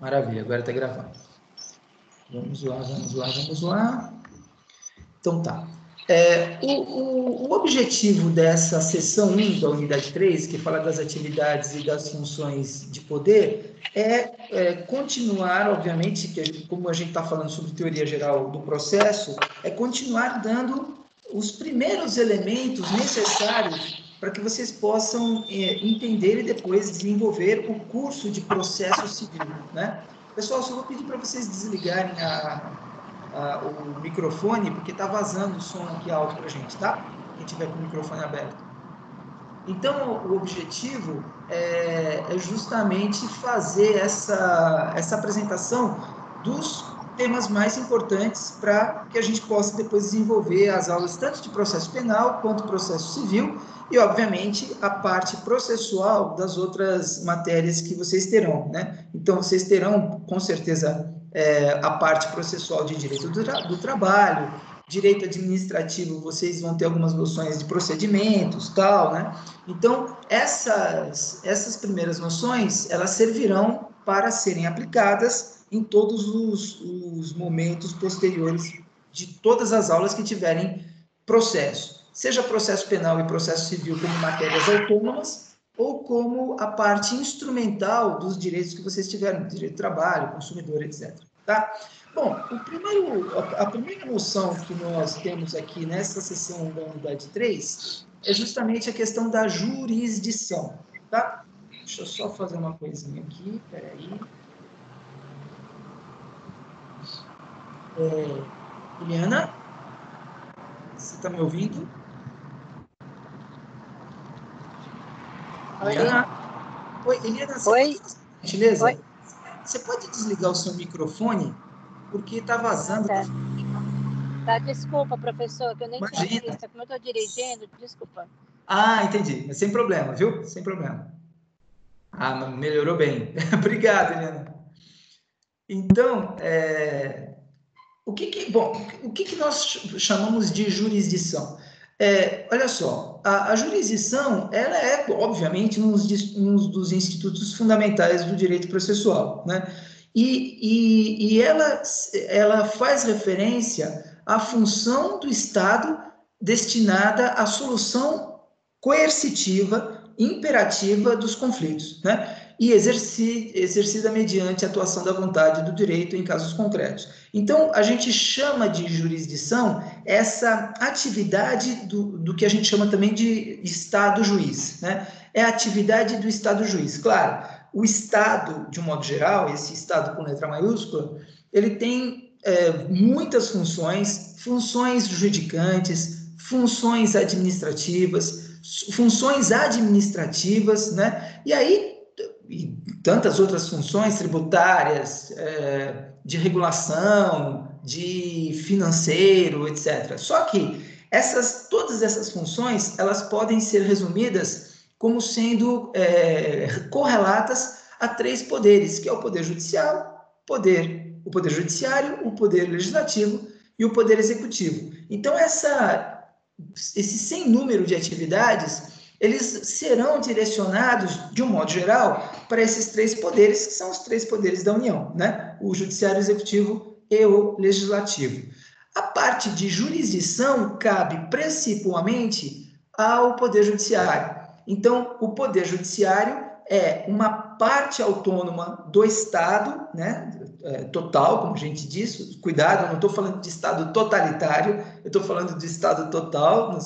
Maravilha, agora está gravando. Vamos lá, vamos lá, vamos lá. Então tá. O objetivo dessa sessão 1 da unidade 3, que fala das atividades e das funções de poder, continuar, obviamente, como a gente está falando sobre teoria geral do processo, é continuar dando os primeiros elementos necessários para que vocês possam entender e depois desenvolver o curso de processo civil, né? Pessoal, só vou pedir para vocês desligarem o microfone, porque está vazando o som aqui alto para a gente, tá? Quem tiver com o microfone aberto. Então, o objetivo é justamente fazer essa apresentação dos temas mais importantes para que a gente possa depois desenvolver as aulas tanto de processo penal quanto processo civil e, obviamente, a parte processual das outras matérias que vocês terão, né? Então, vocês terão, com certeza, a parte processual de direito do trabalho, direito administrativo, vocês vão ter algumas noções de procedimentos, tal, né? Então, essas primeiras noções, elas servirão para serem aplicadas em todos os momentos posteriores de todas as aulas que tiverem processo, seja processo penal e processo civil como matérias autônomas, ou como a parte instrumental dos direitos que vocês tiverem, direito do trabalho, consumidor, etc. Tá? Bom, a primeira noção que nós temos aqui nessa sessão da unidade 3 é justamente a questão da jurisdição, tá? Deixa eu só fazer uma coisinha aqui, peraí. Eliana, você está me ouvindo? Oi. Eliana? Oi, Eliana, você Oi. pode, gentileza? Oi. Você pode desligar o seu microfone? Porque está vazando. Tá, desculpa, professor, que eu nem Imagina. tinha visto. Como eu estou dirigindo, desculpa. Ah, entendi. Mas sem problema, viu? Sem problema. Ah, melhorou bem. Obrigado, Eliana. Então, o que nós chamamos de jurisdição? Olha só, a jurisdição, ela é, obviamente, um dos institutos fundamentais do direito processual, né? E ela faz referência à função do Estado destinada à solução coercitiva, imperativa dos conflitos, né? E exercida mediante a atuação da vontade do direito em casos concretos. Então, a gente chama de jurisdição essa atividade do que a gente chama também de Estado-juiz, né? É a atividade do Estado-juiz. Claro, o Estado, de um modo geral, esse Estado com letra maiúscula, ele tem muitas funções judicantes, funções administrativas, né? E aí, e tantas outras funções tributárias, de regulação, de financeiro, etc. Só que todas essas funções, elas podem ser resumidas como sendo correlatas a 3 poderes, que é o poder judicial, o poder judiciário, o poder legislativo e o poder executivo. Então, esse sem número de atividades, eles serão direcionados, de um modo geral, para esses 3 poderes, que são os 3 poderes da União, né? O judiciário, o executivo e o legislativo. A parte de jurisdição cabe principalmente ao poder judiciário. Então, o poder judiciário é uma parte autônoma do Estado, né? Total, como a gente diz, cuidado, eu não estou falando de Estado totalitário, eu estou falando de Estado total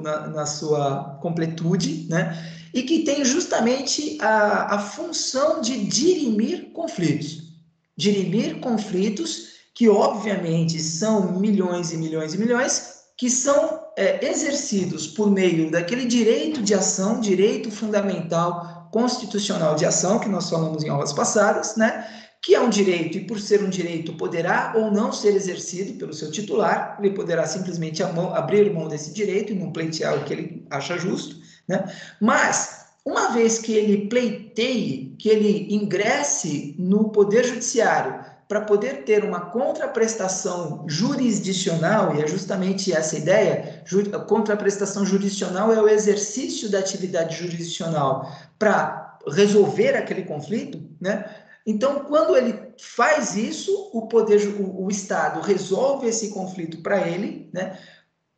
na sua completude, né? E que tem justamente a função de dirimir conflitos. Dirimir conflitos que, obviamente, são milhões e milhões e milhões, que são exercidos por meio daquele direito de ação, direito fundamental constitucional de ação, que nós falamos em aulas passadas, né? Que é um direito, e por ser um direito, poderá ou não ser exercido pelo seu titular, ele poderá simplesmente abrir mão desse direito e não pleitear o que ele acha justo, né? Mas, uma vez que ele pleiteie, que ele ingresse no Poder Judiciário para poder ter uma contraprestação jurisdicional, e é justamente essa ideia, a contraprestação jurisdicional é o exercício da atividade jurisdicional para resolver aquele conflito, né? Então, quando ele faz isso, o Estado resolve esse conflito para ele, né,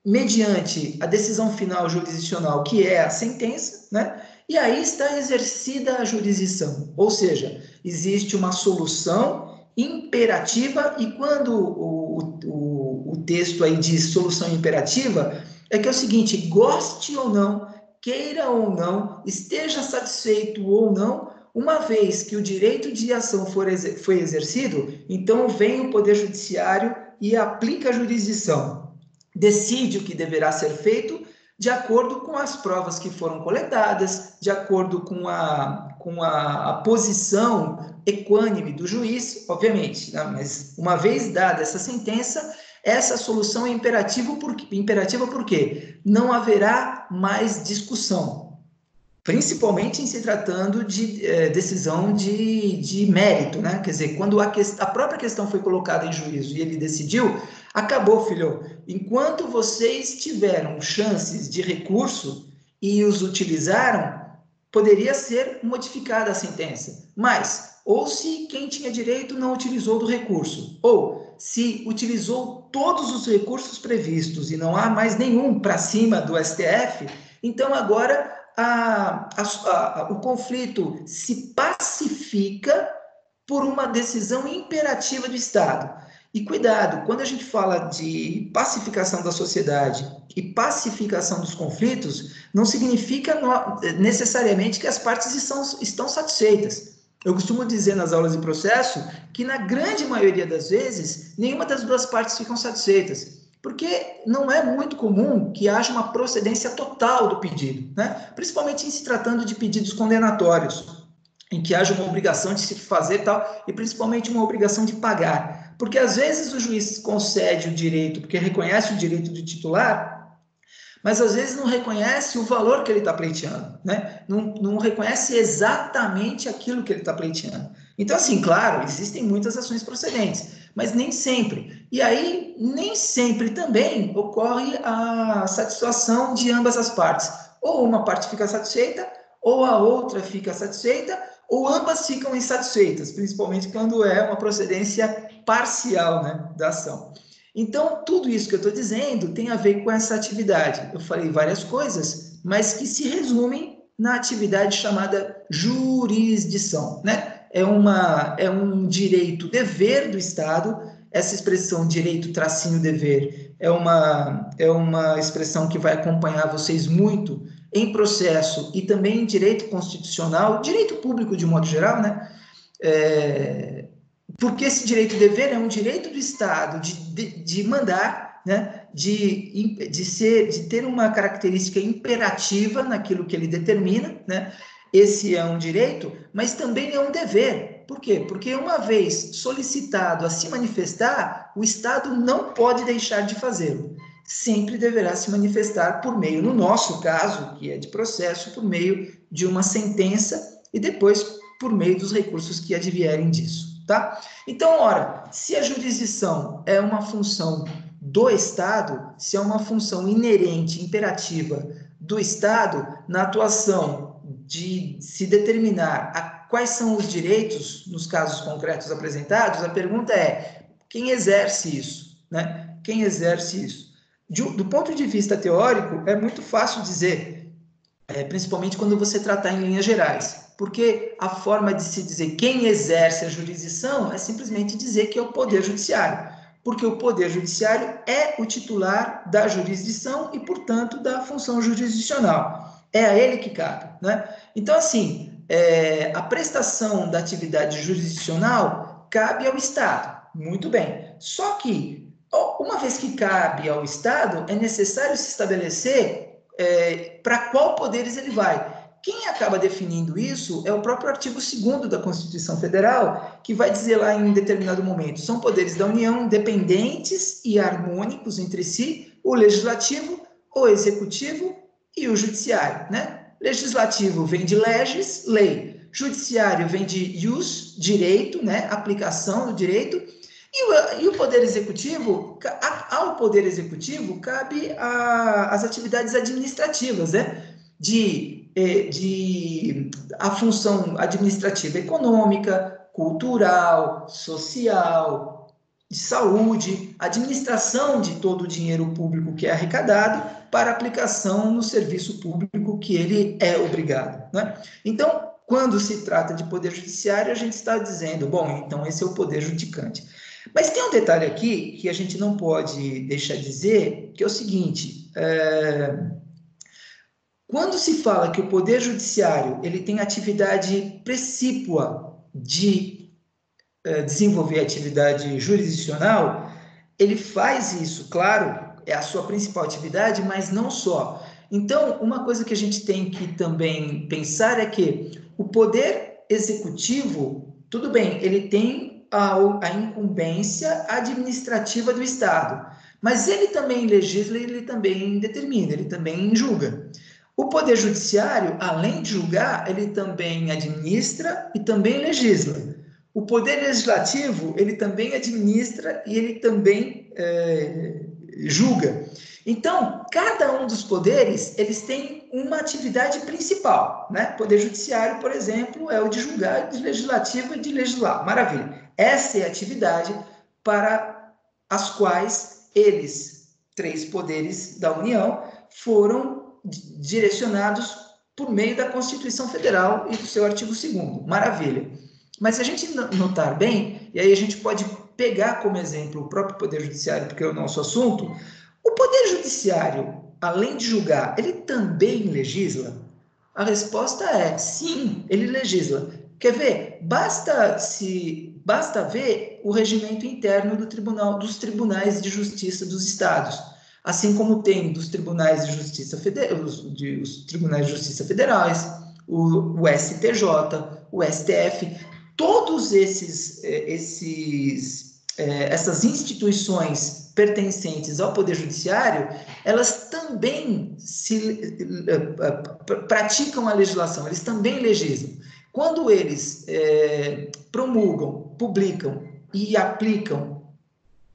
mediante a decisão final jurisdicional, que é a sentença, né, e aí está exercida a jurisdição, ou seja, existe uma solução imperativa, e quando o texto aí diz solução imperativa, é que é o seguinte: goste ou não, queira ou não, esteja satisfeito ou não, uma vez que o direito de ação foi exercido, então vem o Poder Judiciário e aplica a jurisdição, decide o que deverá ser feito de acordo com as provas que foram coletadas, de acordo com a posição equânime do juiz, obviamente, né? Mas uma vez dada essa sentença, essa solução é imperativa porque não haverá mais discussão, principalmente em se tratando de decisão de mérito, né? Quer dizer, quando a própria questão foi colocada em juízo e ele decidiu, acabou, filho. Enquanto vocês tiveram chances de recurso e os utilizaram, poderia ser modificada a sentença. Mas, ou se quem tinha direito não utilizou do recurso, ou se utilizou todos os recursos previstos e não há mais nenhum para cima do STF, então agora o conflito se pacifica por uma decisão imperativa do Estado. E cuidado, quando a gente fala de pacificação da sociedade e pacificação dos conflitos, não significa necessariamente que as partes estão satisfeitas. Eu costumo dizer nas aulas de processo que, na grande maioria das vezes, nenhuma das duas partes ficam satisfeitas, porque não é muito comum que haja uma procedência total do pedido, né? Principalmente em se tratando de pedidos condenatórios, em que haja uma obrigação de se fazer tal, e principalmente uma obrigação de pagar. Porque às vezes o juiz concede o direito, porque reconhece o direito do titular, mas às vezes não reconhece o valor que ele está pleiteando, né? Não reconhece exatamente aquilo que ele está pleiteando. Então, assim, claro, existem muitas ações procedentes, mas nem sempre. E aí, nem sempre também ocorre a satisfação de ambas as partes. Ou uma parte fica satisfeita, ou a outra fica satisfeita, ou ambas ficam insatisfeitas, principalmente quando é uma procedência parcial, né, da ação. Então, tudo isso que eu estou dizendo tem a ver com essa atividade. Eu falei várias coisas, mas que se resumem na atividade chamada jurisdição, né? É um direito-dever do Estado. Essa expressão direito-dever é uma expressão que vai acompanhar vocês muito em processo e também em direito constitucional, direito público de modo geral, né? Porque esse direito-dever é um direito do Estado de mandar, né? de ter uma característica imperativa naquilo que ele determina, né? Esse é um direito, mas também é um dever. Por quê? Porque uma vez solicitado a se manifestar, o Estado não pode deixar de fazê-lo. Sempre deverá se manifestar por meio, no nosso caso, que é de processo, por meio de uma sentença e depois por meio dos recursos que advierem disso, tá? Então, ora, se a jurisdição é uma função do Estado, se é uma função inerente, imperativa do Estado, na atuação de se determinar quais são os direitos nos casos concretos apresentados, a pergunta é: quem exerce isso, né? Quem exerce isso? Do ponto de vista teórico, é muito fácil dizer, principalmente quando você tratar em linhas gerais, porque a forma de se dizer quem exerce a jurisdição é simplesmente dizer que é o Poder Judiciário, porque o Poder Judiciário é o titular da jurisdição e, portanto, da função jurisdicional. É a ele que cabe, né? Então, assim, a prestação da atividade jurisdicional cabe ao Estado. Muito bem. Só que, uma vez que cabe ao Estado, é necessário se estabelecer para qual poderes ele vai. Quem acaba definindo isso é o próprio artigo 2º da Constituição Federal, que vai dizer lá em determinado momento: são poderes da União independentes e harmônicos entre si, o legislativo, o executivo e o judiciário, né? Legislativo vem de legis, lei. Judiciário vem de ius, direito, né? Aplicação do direito. E o Poder Executivo, ao Poder Executivo cabe as atividades administrativas, né? A função administrativa econômica, cultural, social, de saúde, administração de todo o dinheiro público que é arrecadado para aplicação no serviço público que ele é obrigado, né? Então, quando se trata de poder judiciário, a gente está dizendo, bom, então esse é o poder judicante. Mas tem um detalhe aqui que a gente não pode deixar de dizer, que é o seguinte, quando se fala que o poder judiciário ele tem atividade precípua de desenvolver atividade jurisdicional, ele faz isso, claro, é a sua principal atividade, mas não só. Então, uma coisa que a gente tem que também pensar é que o poder executivo, tudo bem, ele tem a incumbência administrativa do Estado, mas ele também legisla, ele também determina, ele também julga. O poder judiciário, além de julgar, ele também administra e também legisla. O poder legislativo, ele também administra e ele também julga. Então, cada um dos poderes, eles têm uma atividade principal, né? O poder judiciário, por exemplo, é o de julgar, de legislativo e de legislar. Maravilha. Essa é a atividade para as quais eles, 3 poderes da União, foram direcionados por meio da Constituição Federal e do seu artigo 2º. Maravilha. Mas se a gente notar bem, e aí a gente pode pegar como exemplo o próprio Poder Judiciário, porque é o nosso assunto, o Poder Judiciário, além de julgar, ele também legisla? A resposta é sim, ele legisla. Quer ver? Basta ver o regimento interno dos tribunais de justiça dos estados, assim como tem dos tribunais de justiça os tribunais de justiça federais, o STJ, o STF, todos essas instituições pertencentes ao Poder Judiciário, elas também praticam a legislação, eles também legislam. Quando eles promulgam, publicam e aplicam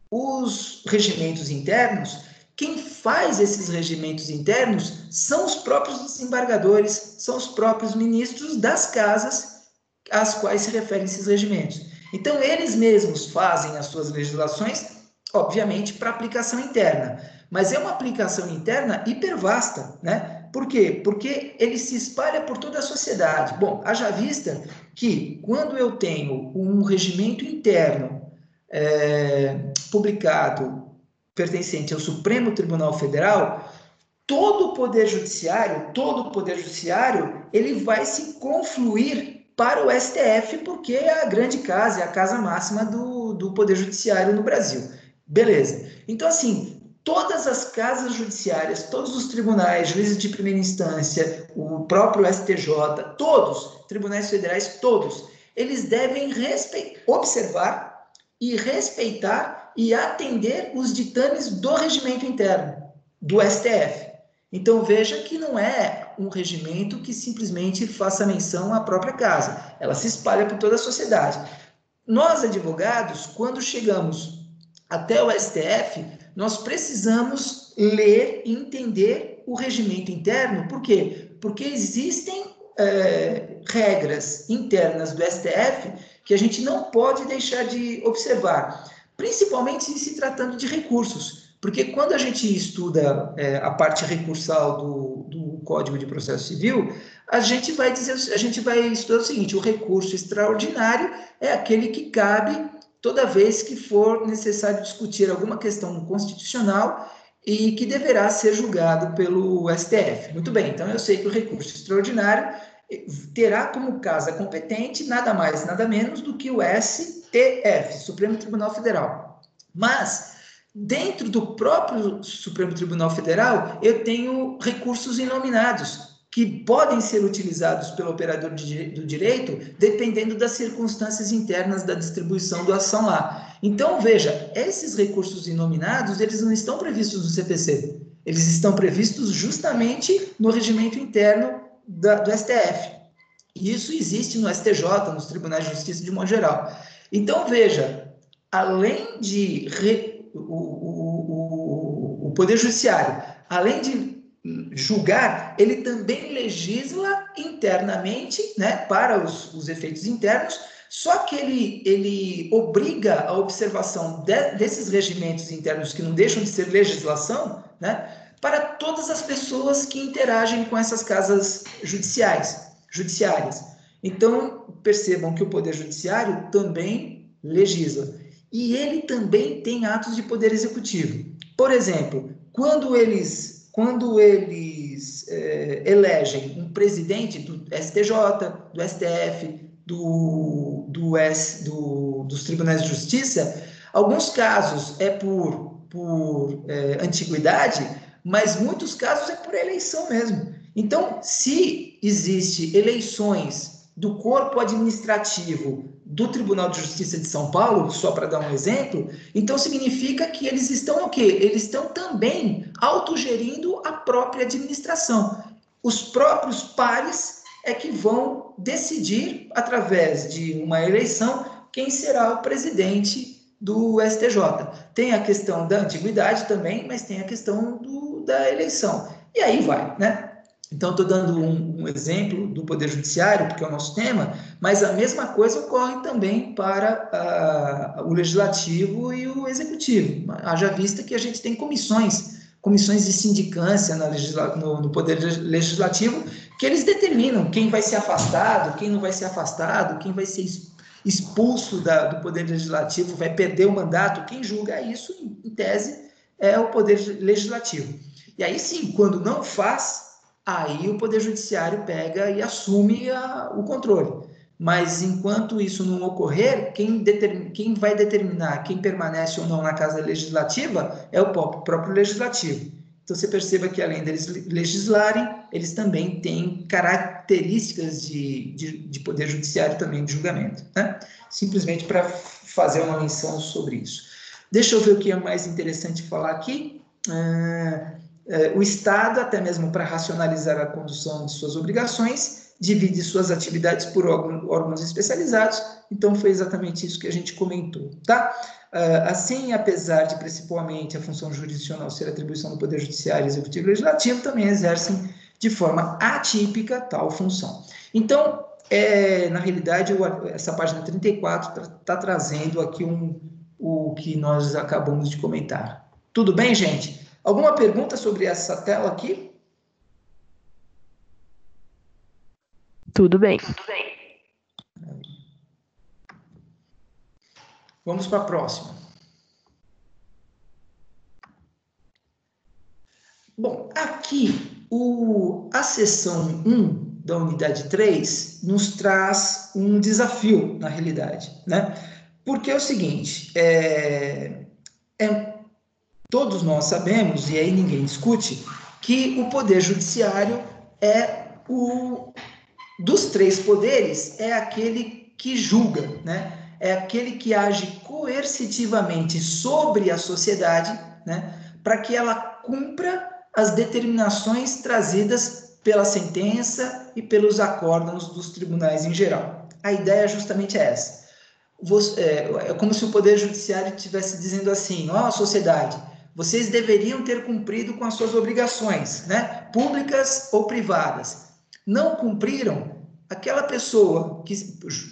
os regimentos internos, quem faz esses regimentos internos são os próprios desembargadores, são os próprios ministros das casas às quais se referem esses regimentos. Então, eles mesmos fazem as suas legislações, obviamente, para aplicação interna, mas é uma aplicação interna hipervasta, né? Por quê? Porque ele se espalha por toda a sociedade. Bom, haja vista que quando eu tenho um regimento interno publicado pertencente ao Supremo Tribunal Federal, todo o Poder Judiciário, ele vai se confluir para o STF, porque é a grande casa, é a casa máxima do Poder Judiciário no Brasil. Beleza. Então, assim, todas as casas judiciárias, todos os tribunais, juízes de primeira instância, o próprio STJ, todos, tribunais federais, todos, eles devem observar e respeitar e atender os ditames do regimento interno, do STF. Então, veja que não é um regimento que simplesmente faça menção à própria casa. Ela se espalha por toda a sociedade. Nós, advogados, quando chegamos até o STF, nós precisamos ler e entender o regimento interno. Por quê? Porque existem regras internas do STF que a gente não pode deixar de observar, principalmente se tratando de recursos. Porque quando a gente estuda a parte recursal do Código de Processo Civil, a gente vai estudar o seguinte: o recurso extraordinário é aquele que cabe toda vez que for necessário discutir alguma questão constitucional e que deverá ser julgado pelo STF. Muito bem, então eu sei que o recurso extraordinário terá como casa competente nada mais, nada menos do que o STF, Supremo Tribunal Federal. Mas dentro do próprio Supremo Tribunal Federal, eu tenho recursos inominados, que podem ser utilizados pelo operador do direito, dependendo das circunstâncias internas da distribuição da ação lá. Então, veja, esses recursos inominados, eles não estão previstos no CPC, eles estão previstos justamente no regimento interno do STF. E isso existe no STJ, nos tribunais de justiça de modo geral. Então, veja, além de o Poder Judiciário, além de julgar, ele também legisla internamente, né, para os efeitos internos, Só que ele obriga a observação desses regimentos internos que não deixam de ser legislação, né, para todas as pessoas que interagem com essas casas judiciárias. Então, percebam que o Poder Judiciário também legisla. E ele também tem atos de poder executivo. Por exemplo, quando eles elegem um presidente do STJ, do STF, dos tribunais de justiça, alguns casos é por antiguidade, mas muitos casos é por eleição mesmo. Então, se existe eleições do corpo administrativo do Tribunal de Justiça de São Paulo, só para dar um exemplo, então significa que eles estão o quê? Eles estão também autogerindo a própria administração. Os próprios pares é que vão decidir, através de uma eleição, quem será o presidente do STJ. Tem a questão da antiguidade também, mas tem a questão da eleição. E aí vai, né? Então, estou dando um exemplo do Poder Judiciário, porque é o nosso tema, mas a mesma coisa ocorre também para o Legislativo e o Executivo. Haja vista que a gente tem comissões de sindicância no Poder Legislativo, que eles determinam quem vai ser afastado, quem não vai ser afastado, quem vai ser expulso do Poder Legislativo, vai perder o mandato. Quem julga isso, em tese, é o Poder Legislativo. E aí sim, quando não faz, aí o Poder Judiciário pega e assume o controle. Mas enquanto isso não ocorrer, quem vai determinar quem permanece ou não na Casa Legislativa é o próprio Legislativo. Então você perceba que além deles legislarem, eles também têm características de Poder Judiciário também de julgamento, né? Simplesmente para fazer uma menção sobre isso. Deixa eu ver o que é mais interessante falar aqui. O Estado, até mesmo para racionalizar a condução de suas obrigações, divide suas atividades por órgãos especializados, então foi exatamente isso que a gente comentou, tá? Assim, apesar de principalmente a função jurisdicional ser atribuição do Poder Judiciário, Executivo e Legislativo, também exercem de forma atípica tal função. Então, na realidade, essa página 34 está trazendo aqui o que nós acabamos de comentar. Tudo bem, gente? Alguma pergunta sobre essa tela aqui? Tudo bem. Vamos para a próxima. Bom, aqui a seção 1 da unidade 3 nos traz um desafio, na realidade, né? Porque é o seguinte, todos nós sabemos, e aí ninguém discute, que o Poder Judiciário dos três poderes, é aquele que julga, né? É aquele que age coercitivamente sobre a sociedade, né? Para que ela cumpra as determinações trazidas pela sentença e pelos acórdãos dos tribunais em geral. A ideia justamente é essa. É como se o Poder Judiciário estivesse dizendo assim, ó, sociedade, vocês deveriam ter cumprido com as suas obrigações, né? Públicas ou privadas. Não cumpriram, aquela pessoa,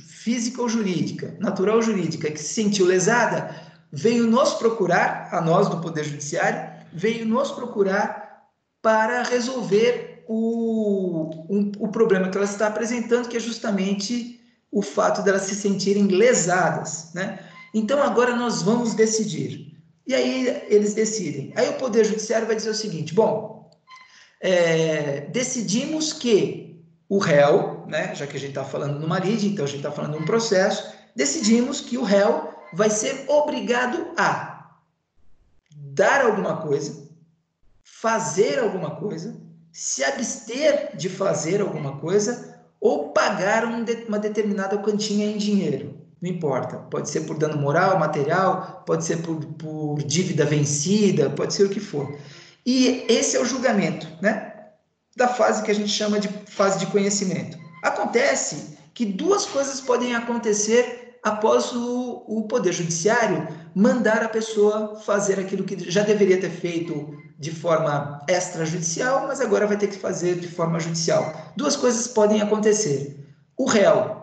física ou jurídica, natural ou jurídica, que se sentiu lesada, veio nos procurar, a nós do Poder Judiciário, veio nos procurar para resolver o problema que ela está apresentando, que é justamente o fato delas se sentirem lesadas, né? Então, agora nós vamos decidir. E aí, eles decidem. Aí, o Poder Judiciário vai dizer o seguinte, bom, decidimos que o réu, né, já que a gente está falando numa lide, então a gente está falando de um processo, decidimos que o réu vai ser obrigado a dar alguma coisa, fazer alguma coisa, se abster de fazer alguma coisa ou pagar uma determinada quantia em dinheiro. Não importa, pode ser por dano moral, material, pode ser por dívida vencida, pode ser o que for. E esse é o julgamento, né? Da fase que a gente chama de fase de conhecimento. Acontece que duas coisas podem acontecer após o Poder Judiciário mandar a pessoa fazer aquilo que já deveria ter feito de forma extrajudicial, mas agora vai ter que fazer de forma judicial. Duas coisas podem acontecer. O réu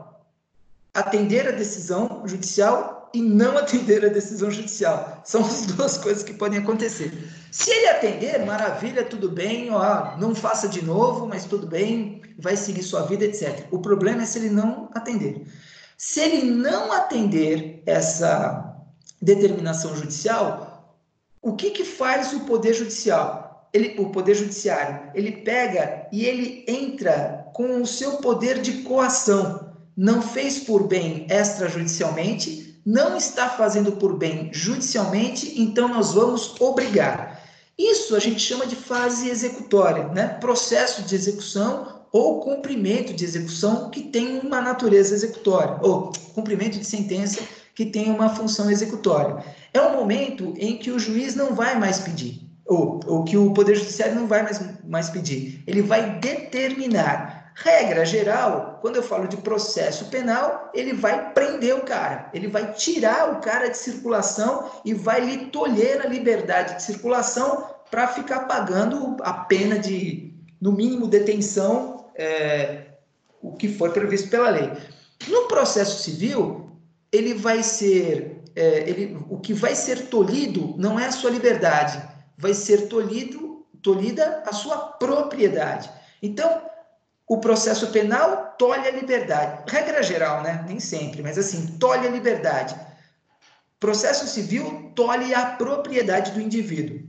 atender a decisão judicial e não atender a decisão judicial. São as duas coisas que podem acontecer. Se ele atender, maravilha, tudo bem, ó, não faça de novo, mas tudo bem, vai seguir sua vida, etc. O problema é se ele não atender. Se ele não atender essa determinação judicial, o que faz o Poder Judicial? O Poder Judiciário, ele pega e ele entra com o seu poder de coação. Não fez por bem extrajudicialmente, não está fazendo por bem judicialmente, então nós vamos obrigar. Isso a gente chama de fase executória, né? Processo de execução ou cumprimento de execução que tem uma natureza executória, ou cumprimento de sentença que tem uma função executória. É um momento em que o juiz não vai mais pedir, ou que o Poder Judiciário não vai mais pedir, ele vai determinar. Regra geral, quando eu falo de processo penal, ele vai prender o cara, ele vai tirar o cara de circulação e vai lhe tolher a liberdade de circulação para ficar pagando a pena de, no mínimo, detenção, o que for previsto pela lei. No processo civil, ele vai ser, o que vai ser tolhido não é a sua liberdade, vai ser tolhida a sua propriedade. Então, o processo penal tolhe a liberdade. Regra geral, né? Nem sempre, mas assim, tolhe a liberdade. Processo civil tolhe a propriedade do indivíduo.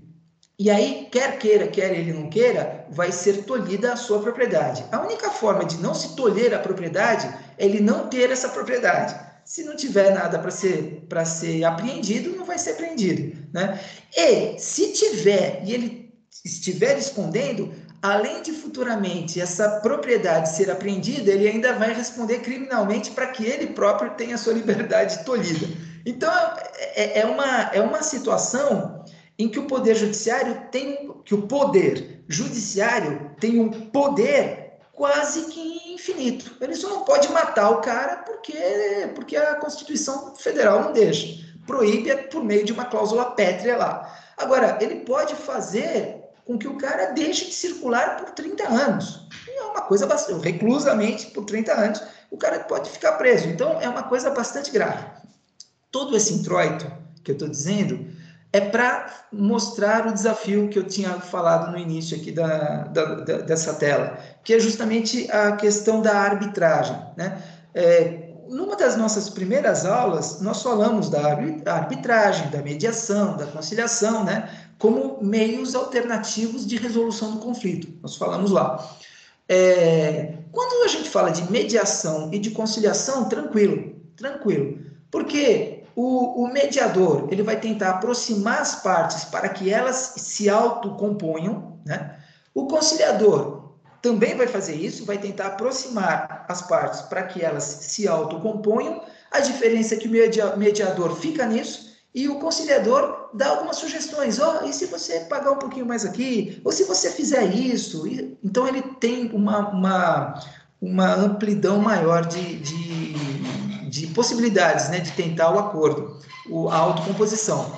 E aí, quer queira, quer ele não queira, vai ser tolhida a sua propriedade. A única forma de não se tolher a propriedade é ele não ter essa propriedade. Se não tiver nada para ser apreendido, não vai ser apreendido, né? E se tiver, e ele estiver escondendo, além de futuramente essa propriedade ser apreendida, ele ainda vai responder criminalmente para que ele próprio tenha a sua liberdade tolhida. Então, é uma situação em que o Poder Judiciário que o Poder Judiciário tem um poder quase que infinito. Ele só não pode matar o cara porque a Constituição Federal não deixa. Proíbe por meio de uma cláusula pétrea lá. Agora, ele pode fazer com que o cara deixe de circular por 30 anos. E é uma coisa bastante... Reclusamente, por 30 anos, o cara pode ficar preso. Então, é uma coisa bastante grave. Todo esse introito que eu estou dizendo é para mostrar o desafio que eu tinha falado no início aqui dessa tela, que é justamente a questão da arbitragem, né? Numa das nossas primeiras aulas, nós falamos da arbitragem, da mediação, da conciliação, né? Como meios alternativos de resolução do conflito. Nós falamos lá. Quando a gente fala de mediação e de conciliação, tranquilo. Porque o mediador, ele vai tentar aproximar as partes para que elas se autocomponham, né? O conciliador também vai fazer isso, vai tentar aproximar as partes para que elas se autocomponham. A diferença é que o mediador fica nisso e o conciliador dá algumas sugestões. E se você pagar um pouquinho mais aqui? Ou se você fizer isso? Então, ele tem uma amplidão maior de possibilidades, né, de tentar o acordo, a autocomposição.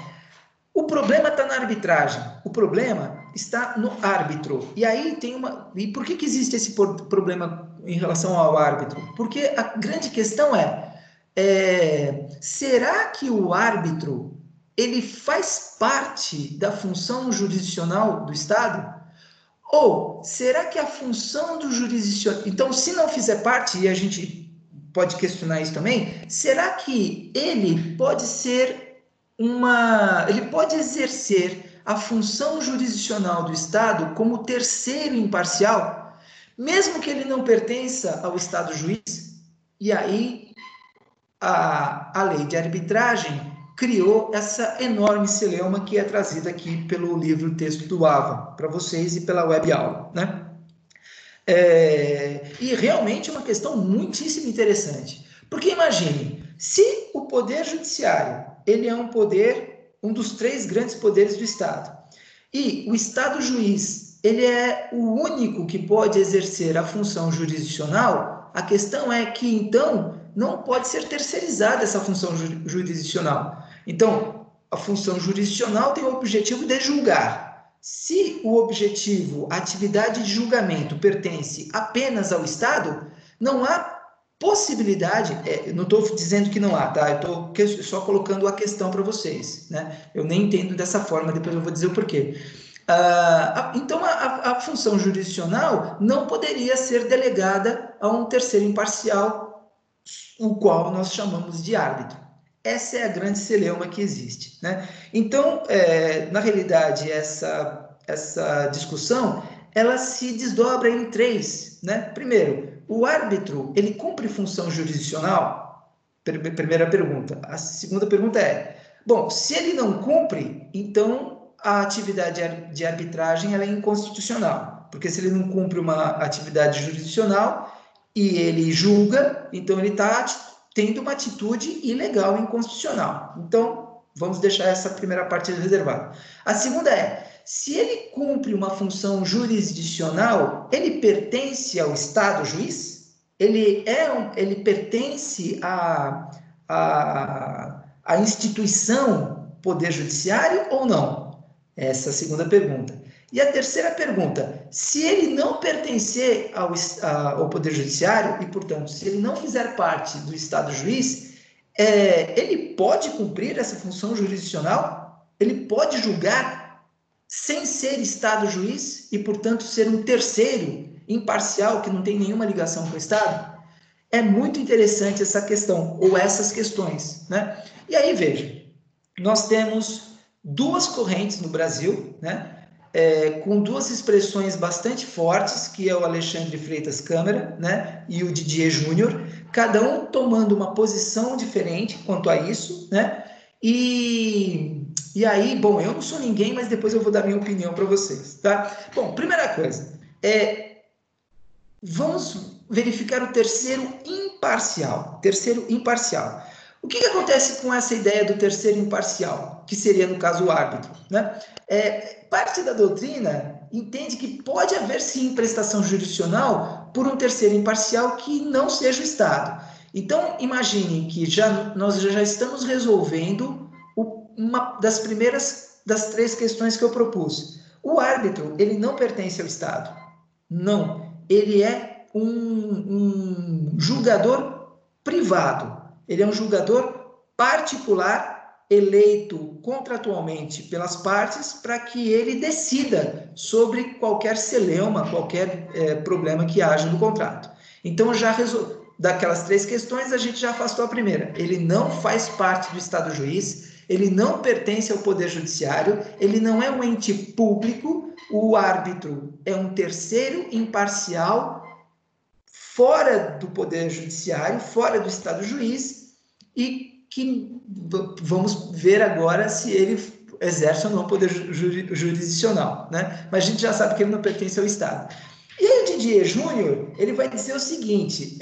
O problema está na arbitragem, o problema está no árbitro. E aí tem E por que existe esse problema em relação ao árbitro? Porque a grande questão será que o árbitro ele faz parte da função jurisdicional do Estado? Ou será que a função do jurisdicional... Então, se não fizer parte, e a gente pode questionar isso também, será que ele pode exercer a função jurisdicional do Estado como terceiro imparcial, mesmo que ele não pertença ao Estado juiz? E aí, a lei de arbitragem criou essa enorme celeuma que é trazida aqui pelo livro Texto do Ava, para vocês e pela web aula, né? E realmente é uma questão muitíssimo interessante. Porque imagine, se o Poder Judiciário, ele é um dos 3 grandes poderes do Estado, e o Estado juiz, ele é o único que pode exercer a função jurisdicional, a questão é que, então, não pode ser terceirizada essa função jurisdicional. Então, a função jurisdicional tem o objetivo de julgar. Se o objetivo, a atividade de julgamento, pertence apenas ao Estado, não há possibilidade, não estou dizendo que não há, tá? Eu estou só colocando a questão para vocês, né? Eu nem entendo dessa forma, depois eu vou dizer o porquê. Então, a função jurisdicional não poderia ser delegada a um terceiro imparcial, o qual nós chamamos de árbitro. Essa é a grande celeuma que existe, né? Então, na realidade, essa discussão, ela se desdobra em três, né? Primeiro, o árbitro, ele cumpre função jurisdicional? Primeira pergunta. A segunda pergunta é, bom, se ele não cumpre, então a atividade de arbitragem ela é inconstitucional, porque se ele não cumpre uma atividade jurisdicional e ele julga, então ele está tendo uma atitude ilegal e inconstitucional. Então, vamos deixar essa primeira parte reservada. A segunda é, se ele cumpre uma função jurisdicional, ele pertence ao Estado juiz? Ele pertence à instituição Poder Judiciário ou não? Essa é a segunda pergunta. E a terceira pergunta, se ele não pertencer ao Poder Judiciário, e, portanto, se ele não fizer parte do Estado juiz, ele pode cumprir essa função jurisdicional? Ele pode julgar sem ser Estado juiz e, portanto, ser um terceiro imparcial que não tem nenhuma ligação com o Estado? É muito interessante essa questão, ou essas questões, né? E aí, veja, nós temos duas correntes no Brasil, né? Com duas expressões bastante fortes, que é o Alexandre Freitas Câmara, né? E o Didier Júnior, cada um tomando uma posição diferente quanto a isso, né? E aí, bom, eu não sou ninguém, mas depois eu vou dar minha opinião para vocês, tá? Bom, primeira coisa, vamos verificar o terceiro imparcial. Terceiro imparcial. O que acontece com essa ideia do terceiro imparcial, que seria, no caso, o árbitro, né? Parte da doutrina entende que pode haver, sim, prestação jurisdicional por um terceiro imparcial que não seja o Estado. Então, imagine que nós já estamos resolvendo uma das três questões que eu propus. O árbitro, ele não pertence ao Estado. Não. Ele é um julgador privado. Ele é um julgador particular eleito contratualmente pelas partes para que ele decida sobre qualquer celeuma, qualquer problema que haja no contrato. Então, daquelas três questões, a gente já afastou a primeira. Ele não faz parte do Estado juiz, ele não pertence ao Poder Judiciário, ele não é um ente público, o árbitro é um terceiro imparcial fora do Poder Judiciário, fora do Estado juiz, e que vamos ver agora se ele exerce ou não o poder jurisdicional, né? Mas a gente já sabe que ele não pertence ao Estado. E aí o Didier Júnior, ele vai dizer o seguinte,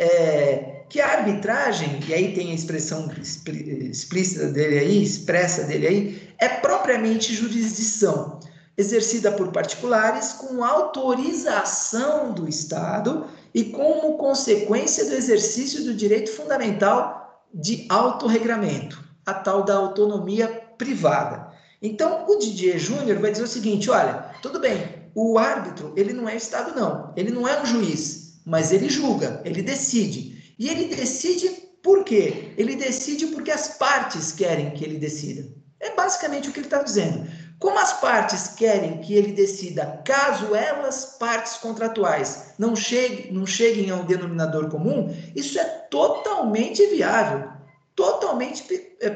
que a arbitragem, e aí tem a expressão explícita dele aí, expressa dele aí, é propriamente jurisdição, exercida por particulares com autorização do Estado e como consequência do exercício do direito fundamental de autorregramento, a tal da autonomia privada. Então, o Didier Júnior vai dizer o seguinte, olha, tudo bem, o árbitro, ele não é Estado não, ele não é um juiz, mas ele julga, ele decide. E ele decide por quê? Ele decide porque as partes querem que ele decida. É basicamente o que ele está dizendo. Como as partes querem que ele decida, caso elas, partes contratuais, não cheguem a um denominador comum, isso é totalmente viável, totalmente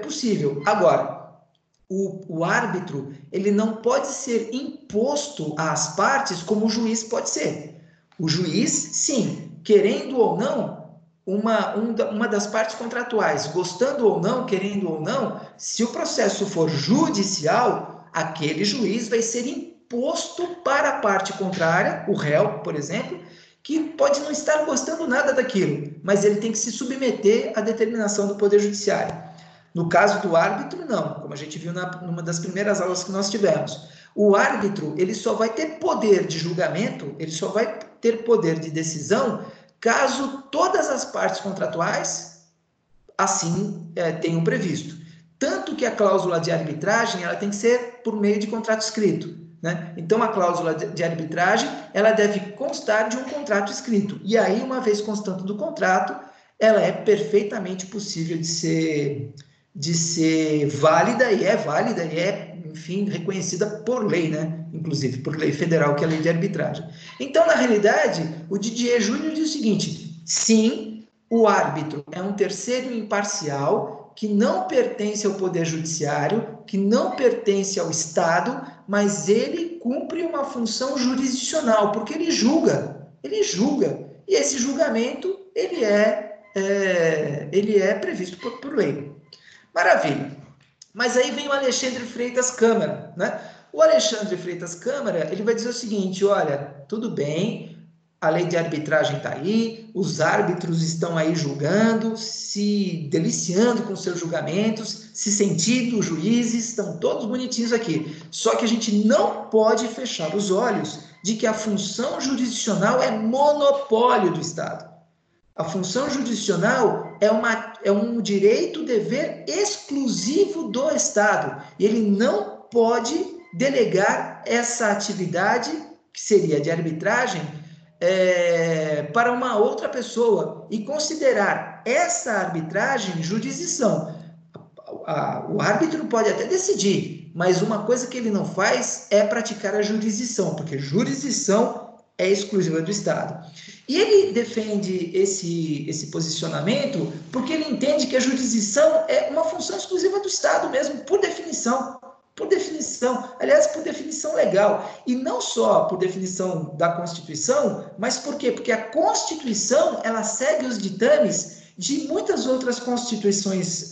possível. Agora, o árbitro, ele não pode ser imposto às partes como o juiz pode ser. O juiz, sim, querendo ou não, uma das partes contratuais, gostando ou não, querendo ou não, se o processo for judicial, aquele juiz vai ser imposto para a parte contrária, o réu, por exemplo, que pode não estar gostando nada daquilo, mas ele tem que se submeter à determinação do Poder Judiciário. No caso do árbitro, não, como a gente viu numa das primeiras aulas que nós tivemos. O árbitro, ele só vai ter poder de julgamento, ele só vai ter poder de decisão caso todas as partes contratuais assim tenham previsto. Tanto que a cláusula de arbitragem ela tem que ser por meio de contrato escrito, né? Então, a cláusula de arbitragem ela deve constar de um contrato escrito. E aí, uma vez constando do contrato, ela é perfeitamente possível de ser válida, e é, enfim, reconhecida por lei, né? Inclusive por lei federal, que é a lei de arbitragem. Então, na realidade, o Didier Júnior diz o seguinte: sim, o árbitro é um terceiro imparcial que não pertence ao Poder Judiciário, que não pertence ao Estado, mas ele cumpre uma função jurisdicional, porque ele julga, e esse julgamento ele é previsto por lei. Maravilha. Mas aí vem o Alexandre Freitas Câmara, né? O Alexandre Freitas Câmara, ele vai dizer o seguinte: olha, tudo bem, a lei de arbitragem está aí, os árbitros estão aí julgando, se deliciando com seus julgamentos, se sentindo juízes, estão todos bonitinhos aqui. Só que a gente não pode fechar os olhos de que a função jurisdicional é monopólio do Estado. A função jurisdicional é um direito, dever exclusivo do Estado. E ele não pode delegar essa atividade, que seria de arbitragem, para uma outra pessoa e considerar essa arbitragem jurisdição. O árbitro pode até decidir, mas uma coisa que ele não faz é praticar a jurisdição, porque jurisdição é exclusiva do Estado. E ele defende esse posicionamento porque ele entende que a jurisdição é uma função exclusiva do Estado mesmo, por definição. Aliás, por definição legal. E não só por definição da Constituição, mas por quê? Porque a Constituição, ela segue os ditames de muitas outras constituições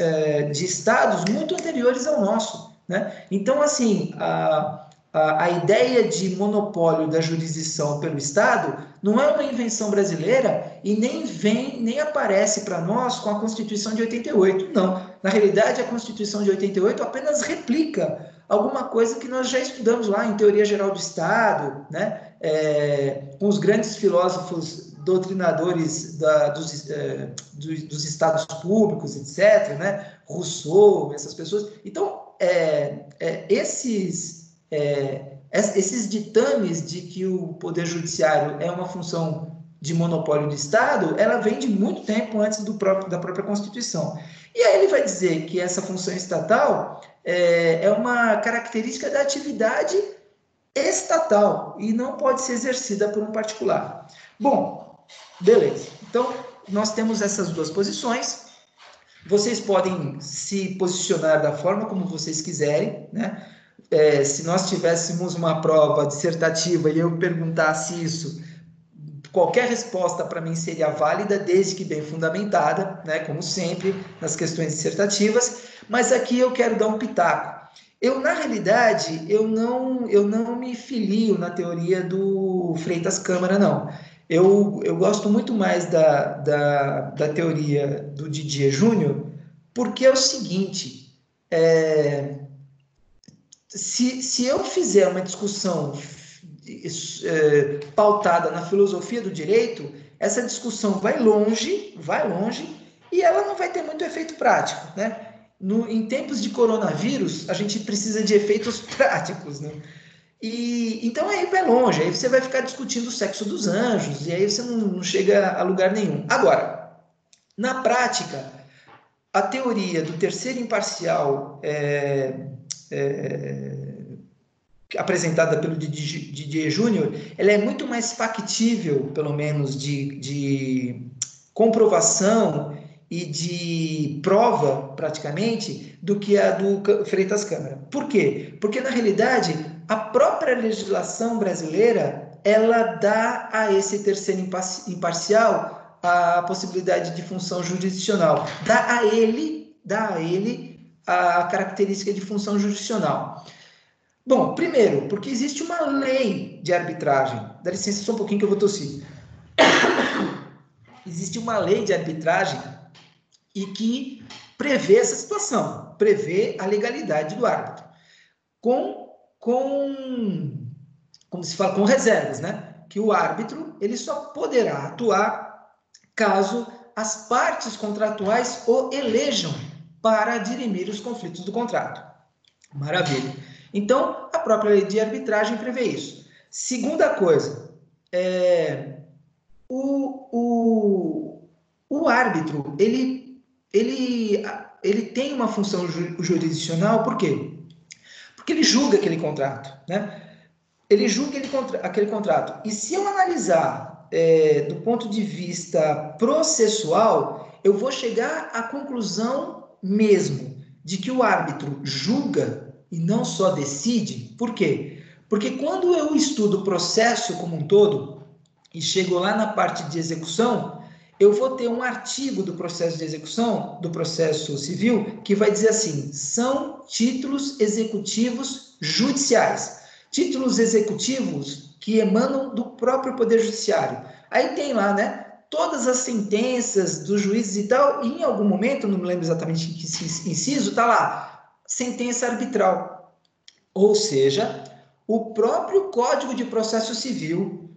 de estados muito anteriores ao nosso, né? Então, assim, a ideia de monopólio da jurisdição pelo Estado não é uma invenção brasileira e nem aparece para nós com a Constituição de 88, não. Na realidade, a Constituição de 88 apenas replica alguma coisa que nós já estudamos lá em Teoria Geral do Estado, né? Com os grandes filósofos doutrinadores dos estados públicos, etc., né? Rousseau, essas pessoas. Então, esses ditames de que o Poder Judiciário é uma função de monopólio do Estado, ela vem de muito tempo antes da própria Constituição. E aí ele vai dizer que essa função estatal é uma característica da atividade estatal e não pode ser exercida por um particular. Bom, beleza. Então, nós temos essas duas posições. Vocês podem se posicionar da forma como vocês quiserem, né? Se nós tivéssemos uma prova dissertativa e eu perguntasse isso, qualquer resposta para mim seria válida, desde que bem fundamentada, né? Como sempre, nas questões dissertativas, mas aqui eu quero dar um pitaco. Na realidade, eu não me filio na teoria do Freitas Câmara, não. Eu gosto muito mais da teoria do Didier Júnior, porque é o seguinte, se eu fizer uma discussão pautada na filosofia do direito, essa discussão vai longe, e ela não vai ter muito efeito prático, né? Em tempos de coronavírus, a gente precisa de efeitos práticos, né? Então aí vai longe, aí você vai ficar discutindo o sexo dos anjos, e aí você não chega a lugar nenhum. Agora, na prática, a teoria do terceiro imparcial apresentada pelo Didier Júnior, ela é muito mais factível, pelo menos, de comprovação e de prova, praticamente, do que a do Freitas Câmara. Por quê? Porque, na realidade, a própria legislação brasileira, ela dá a esse terceiro imparcial a possibilidade de função jurisdicional. Dá a ele a característica de função jurisdicional. Bom, primeiro, porque existe uma lei de arbitragem. Dá licença só um pouquinho que eu vou tossir. Existe uma lei de arbitragem e que prevê essa situação, prevê a legalidade do árbitro, como se fala, com reservas, né? Que o árbitro ele só poderá atuar caso as partes contratuais o elejam para dirimir os conflitos do contrato. Maravilha. Então, a própria lei de arbitragem prevê isso. Segunda coisa, o o árbitro, ele tem uma função jurisdicional, por quê? Porque ele julga aquele contrato, né? Ele julga aquele contrato. E se eu analisar do ponto de vista processual, eu vou chegar à conclusão mesmo de que o árbitro julga e não só decide. Por quê? Porque quando eu estudo o processo como um todo e chego lá na parte de execução, eu vou ter um artigo do processo de execução, do processo civil, que vai dizer assim: são títulos executivos judiciais. Títulos executivos que emanam do próprio Poder Judiciário. Aí tem lá, né, todas as sentenças dos juízes e tal, e em algum momento, não me lembro exatamente em que inciso, está lá, sentença arbitral. Ou seja, o próprio Código de Processo Civil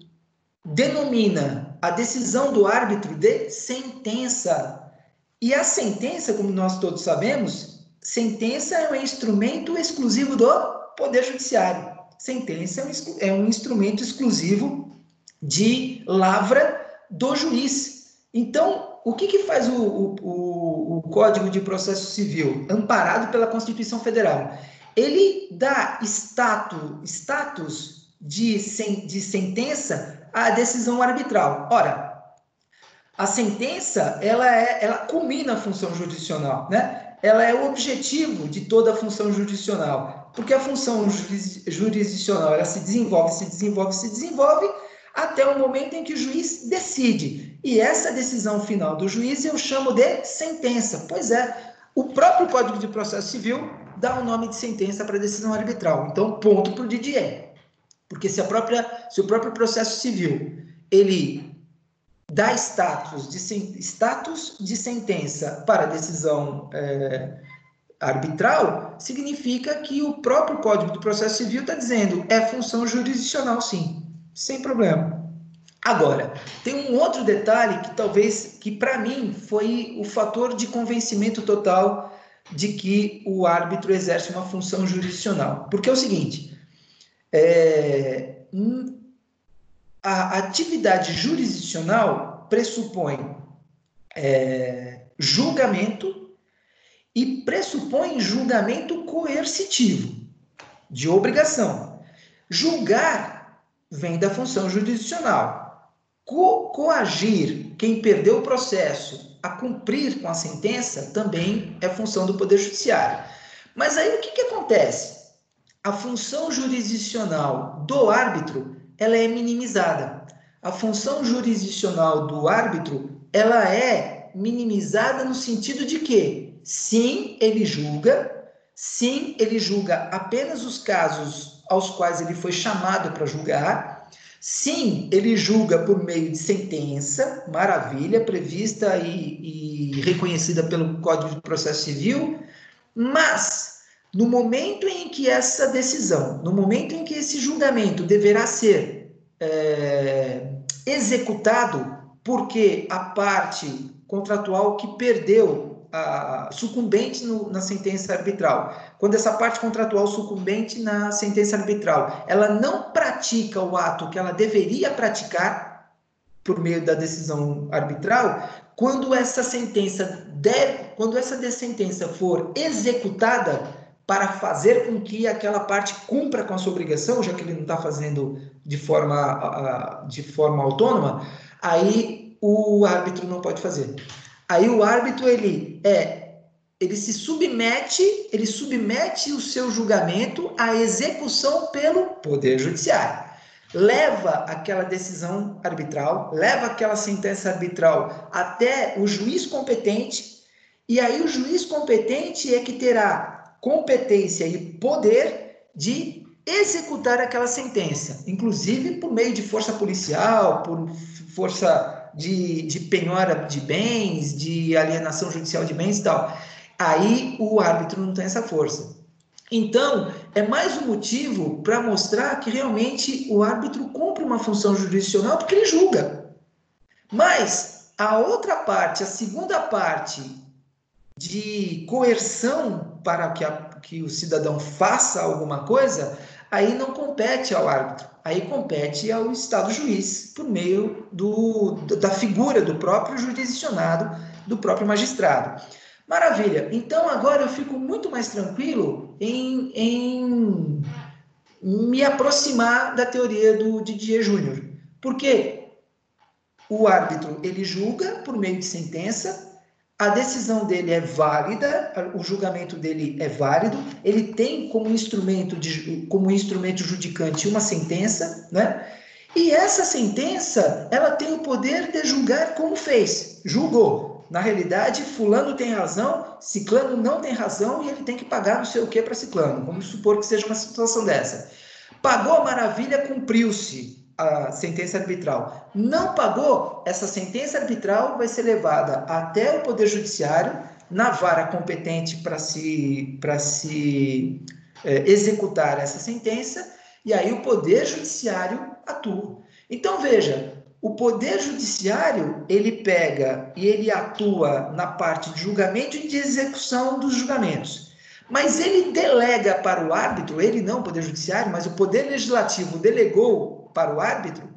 denomina a decisão do árbitro de sentença. E a sentença, como nós todos sabemos, sentença é um instrumento exclusivo do Poder Judiciário. Sentença é um instrumento exclusivo de lavra do juiz. Então, o que faz o Código de Processo Civil, amparado pela Constituição Federal? Ele dá status de sentença à decisão arbitral. Ora, a sentença, ela culmina a função jurisdicional, né? Ela é o objetivo de toda a função jurisdicional, porque a função jurisdicional, ela se desenvolve, até o momento em que o juiz decide. E essa decisão final do juiz eu chamo de sentença. Pois é, o próprio Código de Processo Civil dá o nome de sentença para a decisão arbitral. Então, ponto para o Didier. Porque se o próprio processo civil, ele dá status de sentença para a decisão arbitral, significa que o próprio Código do Processo Civil está dizendo é função jurisdicional, sim, sem problema. Agora, tem um outro detalhe que para mim foi o fator de convencimento total de que o árbitro exerce uma função jurisdicional. Porque é o seguinte, a atividade jurisdicional pressupõe julgamento e pressupõe julgamento coercitivo, de obrigação. Julgar vem da função jurisdicional. Coagir quem perdeu o processo a cumprir com a sentença também é função do Poder Judiciário. Mas aí o que acontece? A função jurisdicional do árbitro, ela é minimizada. A função jurisdicional do árbitro, ela é minimizada no sentido de que, sim, ele julga apenas os casos aos quais ele foi chamado para julgar, sim, ele julga por meio de sentença, maravilha, prevista e reconhecida pelo Código de Processo Civil, mas no momento em que essa decisão, no momento em que esse julgamento deverá ser executado, porque a parte contratual que perdeu, sucumbente na sentença arbitral, quando essa parte contratual sucumbente na sentença arbitral, ela não pratica o ato que ela deveria praticar por meio da decisão arbitral, quando essa sentença for executada para fazer com que aquela parte cumpra com a sua obrigação, já que ele não está fazendo de forma autônoma, aí o árbitro não pode fazer. Aí o árbitro, ele submete o seu julgamento à execução pelo Poder Judiciário. Leva aquela decisão arbitral, leva aquela sentença arbitral até o juiz competente, e aí o juiz competente é que terá competência e poder de executar aquela sentença, inclusive por meio de força policial, por força de penhora de bens, de alienação judicial de bens e tal. Aí o árbitro não tem essa força. Então, é mais um motivo para mostrar que realmente o árbitro cumpre uma função jurisdicional porque ele julga. Mas a outra parte, a segunda parte de coerção para que o cidadão faça alguma coisa, aí não compete ao árbitro, aí compete ao Estado juiz, por meio da figura do próprio jurisdicionado, do próprio magistrado. Maravilha, então agora eu fico muito mais tranquilo em me aproximar da teoria do Didier Júnior, porque o árbitro ele julga por meio de sentença, a decisão dele é válida, o julgamento dele é válido, ele tem como instrumento judicante uma sentença, né? E essa sentença, ela tem o poder de julgar como fez. Julgou. Na realidade, fulano tem razão, ciclano não tem razão e ele tem que pagar não sei o que para ciclano. Vamos supor que seja uma situação dessa. Pagou a maravilha, cumpriu-se a sentença arbitral. Não pagou, essa sentença arbitral vai ser levada até o Poder Judiciário, na vara competente para se executar essa sentença, e aí o Poder Judiciário atua. Então, veja, o Poder Judiciário, ele pega e ele atua na parte de julgamento e de execução dos julgamentos. Mas ele delega para o árbitro, ele não, o Poder Judiciário, mas o Poder Legislativo delegou para o árbitro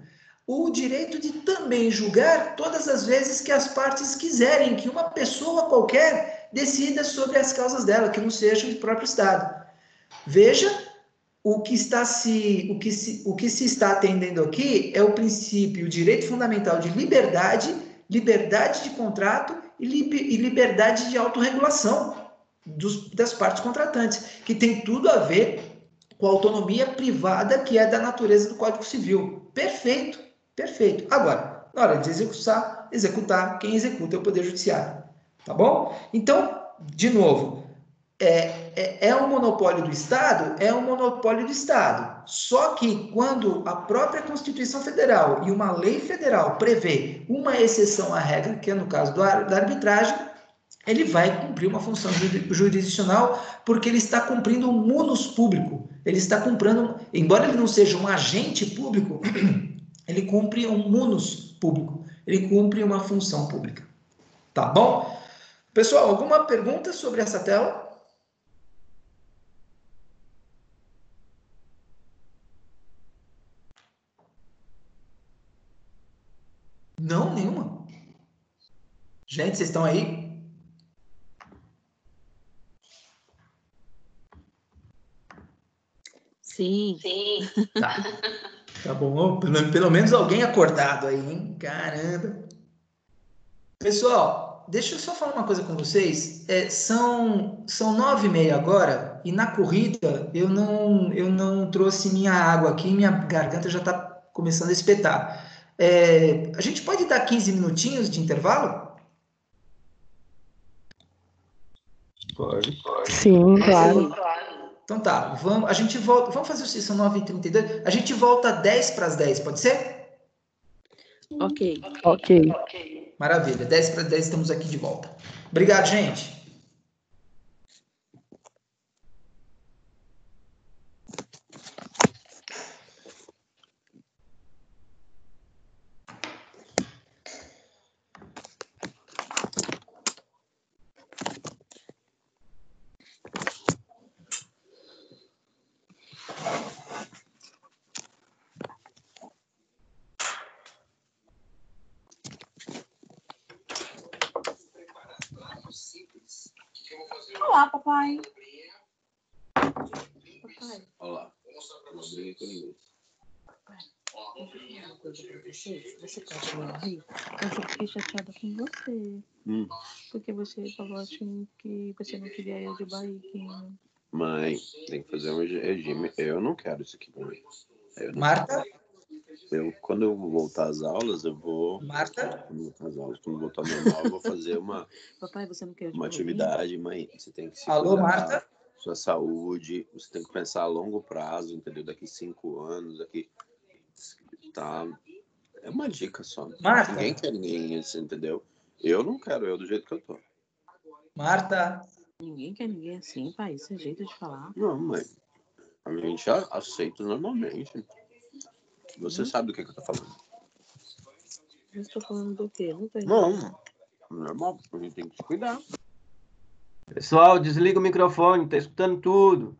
o direito de também julgar todas as vezes que as partes quiserem que uma pessoa qualquer decida sobre as causas dela, que não seja o próprio Estado. Veja, o que se está atendendo aqui é o princípio, o direito fundamental de liberdade, liberdade de contrato e liberdade de autorregulação das partes contratantes, que tem tudo a ver com a autonomia privada que é da natureza do Código Civil. Perfeito, perfeito. Agora, na hora de executar, quem executa é o Poder Judiciário. Tá bom? Então, de novo, é um monopólio do Estado? É um monopólio do Estado. Só que quando a própria Constituição Federal e uma lei federal prevê uma exceção à regra, que é no caso da arbitragem, ele vai cumprir uma função jurisdicional porque ele está cumprindo um munus público. Ele está cumprindo, embora ele não seja um agente público, ele cumpre um munus público. Ele cumpre uma função pública. Tá bom? Pessoal, alguma pergunta sobre essa tela? Não, nenhuma. Gente, vocês estão aí? Sim. Tá bom. Pelo menos alguém acordado aí, hein? Caramba. Pessoal, deixa eu só falar uma coisa com vocês. São 9h30 agora e na corrida eu não trouxe minha água aqui, minha garganta já está começando a espetar. A gente pode dar 15 minutinhos de intervalo? Pode. Sim, claro. Então tá, a gente volta, vamos fazer o são 9h32, a gente volta 10 para as 10, pode ser? Ok. Maravilha, 10 para as 10 estamos aqui de volta. Obrigado, gente. Olá, papai. Olá. Não briguei com ninguém. Você pode me ouvir? Eu só fiquei chateada com você. Porque você falou assim que você não queria eu de barriguinha. Mãe, tem que fazer um regime. Eu não quero isso aqui pra mim. Marta? Quando eu voltar às aulas, eu vou... Marta? Quando voltar ao normal, eu vou fazer uma... Papai, você não quer uma atividade, mãe. Você tem que se Alô, cuidar, Marta? sua saúde. Você tem que pensar a longo prazo, entendeu? Daqui 5 anos, daqui... Tá... É uma dica só. Marta? Ninguém quer ninguém, entendeu? Eu não quero eu do jeito que eu tô. Marta? Ninguém quer ninguém assim, pai. Esse é jeito de falar. Não, mãe. A gente aceita normalmente. Você sabe do que eu tô falando. Eu estou falando do quê? Não tô Não, normal. A gente tem que se cuidar. Pessoal, desliga o microfone, tá escutando tudo.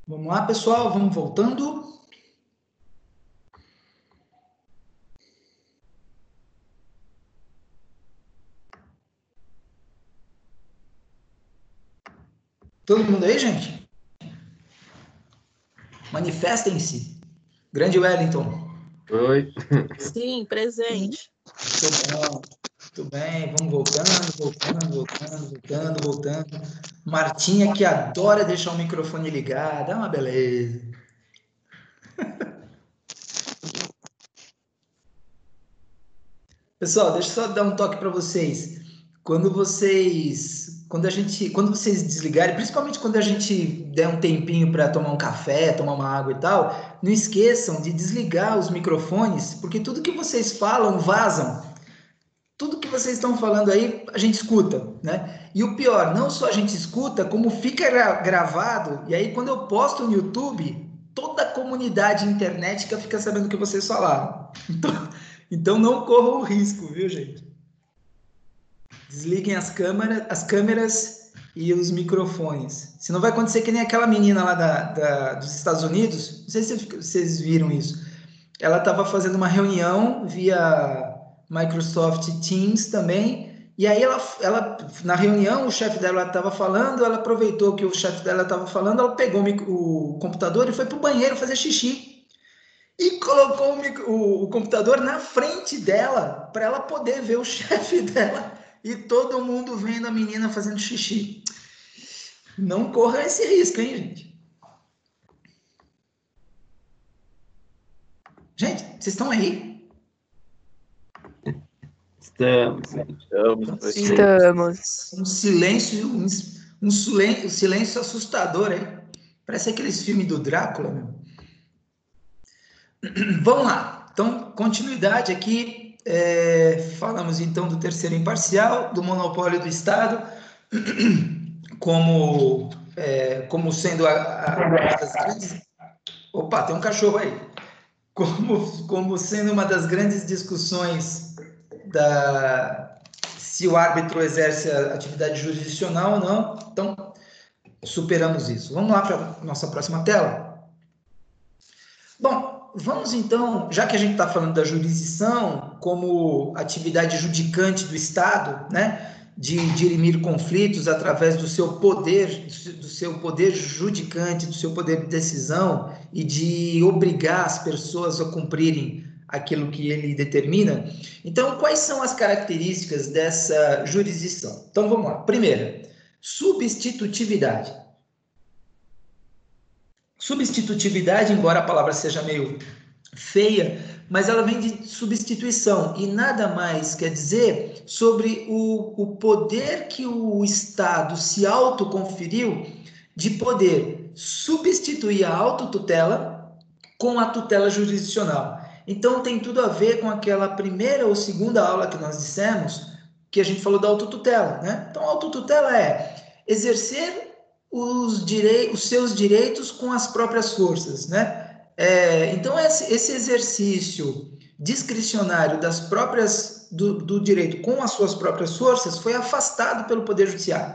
Vamos lá, pessoal, vamos voltando. Todo mundo aí, gente? Manifestem-se. Grande Wellington. Oi. Sim, presente. Muito bem, vamos voltando. Martinha, que adora deixar o microfone ligado, é uma beleza. Pessoal, deixa eu só dar um toque para vocês. Quando vocês desligarem, principalmente quando a gente der um tempinho para tomar um café, tomar uma água e tal, não esqueçam de desligar os microfones, porque tudo que vocês falam vazam. Tudo que vocês estão falando aí, a gente escuta, né? E o pior, não só a gente escuta, como fica gravado, e aí quando eu posto no YouTube, toda a comunidade internética fica sabendo o que vocês falaram. Então não corram o risco, viu, gente? Desliguem as câmeras e os microfones. Senão vai acontecer que nem aquela menina lá dos Estados Unidos, não sei se vocês viram isso. Ela estava fazendo uma reunião via Microsoft Teams também, e aí ela na reunião, o chefe dela estava falando, ela aproveitou que o chefe dela estava falando, ela pegou o computador e foi para o banheiro fazer xixi. E colocou o computador na frente dela, para ela poder ver o chefe dela, e todo mundo vendo a menina fazendo xixi. Não corra esse risco, hein, gente? Gente, vocês estão aí? Estamos. Um silêncio assustador, hein? Parece aqueles filmes do Drácula, meu. Vamos lá. Então, continuidade aqui. Falamos então do terceiro imparcial, do monopólio do Estado, como sendo uma das grandes... Opa, tem um cachorro aí. Como sendo uma das grandes discussões se o árbitro exerce a atividade jurisdicional ou não. Então, superamos isso. Vamos lá para a nossa próxima tela. Bom, vamos então, já que a gente está falando da jurisdição como atividade judicante do Estado, né, de dirimir conflitos através do seu poder judicante, do seu poder de decisão e de obrigar as pessoas a cumprirem aquilo que ele determina. Então, quais são as características dessa jurisdição? Então, vamos lá. Primeira, substitutividade. Substitutividade, embora a palavra seja meio feia, mas ela vem de substituição e nada mais quer dizer sobre o poder que o Estado se autoconferiu de poder substituir a autotutela com a tutela jurisdicional. Então, tem tudo a ver com aquela primeira ou segunda aula que nós dissemos, que a gente falou da autotutela, né? Então, a autotutela é exercer os seus direitos com as próprias forças, né? Então, esse exercício discricionário do direito com as suas próprias forças foi afastado pelo Poder Judiciário,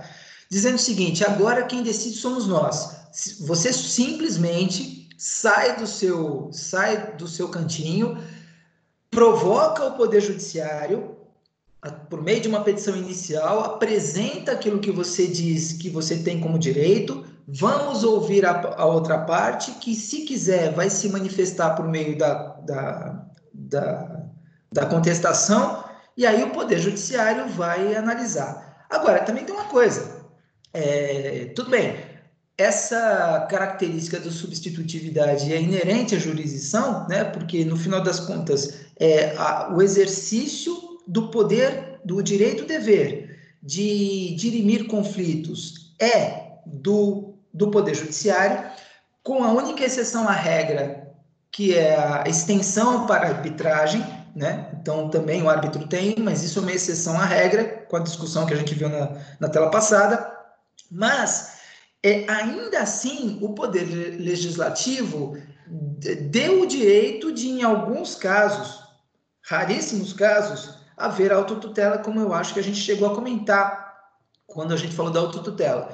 dizendo o seguinte: agora quem decide somos nós. Você simplesmente sai do seu cantinho, provoca o Poder Judiciário por meio de uma petição inicial, apresenta aquilo que você diz que você tem como direito, vamos ouvir a outra parte, que se quiser vai se manifestar por meio da contestação, e aí o Poder Judiciário vai analisar. Agora, também tem uma coisa, tudo bem, essa característica da substitutividade é inerente à jurisdição, né, porque no final das contas o exercício do poder, do direito-dever de dirimir conflitos do Poder Judiciário, com a única exceção à regra, que é a extensão para a arbitragem, né? Então, também o árbitro tem, mas isso é uma exceção à regra, com a discussão que a gente viu na tela passada. Mas, ainda assim, o Poder Legislativo deu o direito de, em alguns casos, raríssimos casos, haver autotutela, como eu acho que a gente chegou a comentar quando a gente falou da autotutela.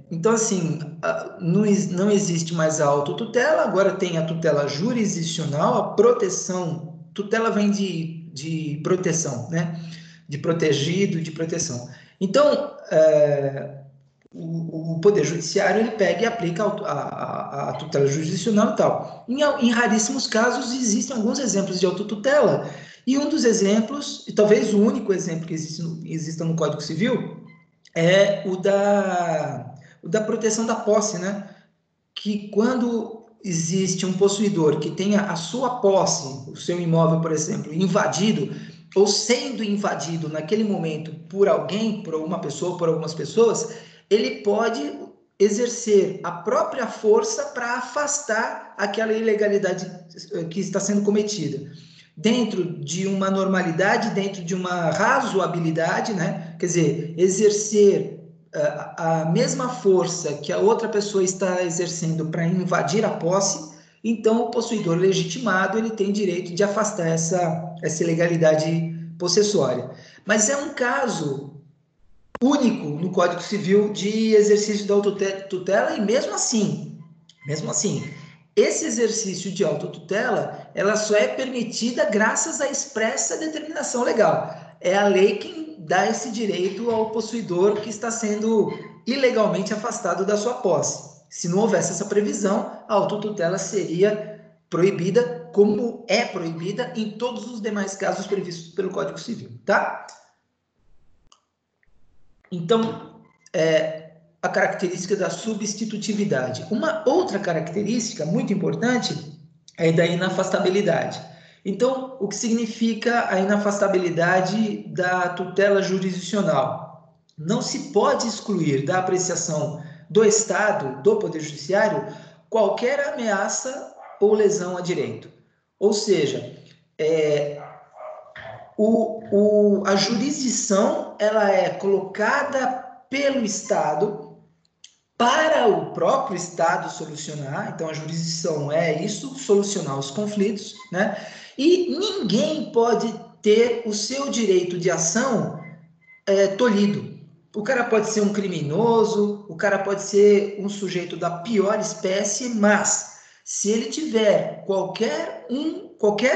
Então, assim, não existe mais a autotutela, agora tem a tutela jurisdicional, a proteção. Tutela vem de proteção, né? De protegido, de proteção. Então, o Poder Judiciário ele pega e aplica a tutela jurisdicional e tal. Em raríssimos casos, existem alguns exemplos de autotutela, e um dos exemplos, e talvez o único exemplo que exista no Código Civil, é o da proteção da posse, né? Que quando existe um possuidor que tenha a sua posse, o seu imóvel, por exemplo, invadido, ou sendo invadido naquele momento por alguém, por alguma pessoa, por algumas pessoas, ele pode exercer a própria força para afastar aquela ilegalidade que está sendo cometida. Dentro de uma normalidade, dentro de uma razoabilidade, né? Quer dizer, exercer a mesma força que a outra pessoa está exercendo para invadir a posse, então o possuidor legitimado ele tem direito de afastar essa ilegalidade possessória. Mas é um caso único no Código Civil de exercício da autotutela, e mesmo assim, esse exercício de autotutela, ela só é permitida graças à expressa determinação legal. É a lei quem dá esse direito ao possuidor que está sendo ilegalmente afastado da sua posse. Se não houvesse essa previsão, a autotutela seria proibida, como é proibida em todos os demais casos previstos pelo Código Civil, tá? Então, a característica da substitutividade. Uma outra característica muito importante é da inafastabilidade. Então, o que significa a inafastabilidade da tutela jurisdicional? Não se pode excluir da apreciação do Estado, do Poder Judiciário, qualquer ameaça ou lesão a direito. Ou seja, a jurisdição ela é colocada pelo Estado para o próprio Estado solucionar. Então, a jurisdição é isso, solucionar os conflitos, né? E ninguém pode ter o seu direito de ação tolhido. O cara pode ser um criminoso, o cara pode ser um sujeito da pior espécie, mas se ele tiver qualquer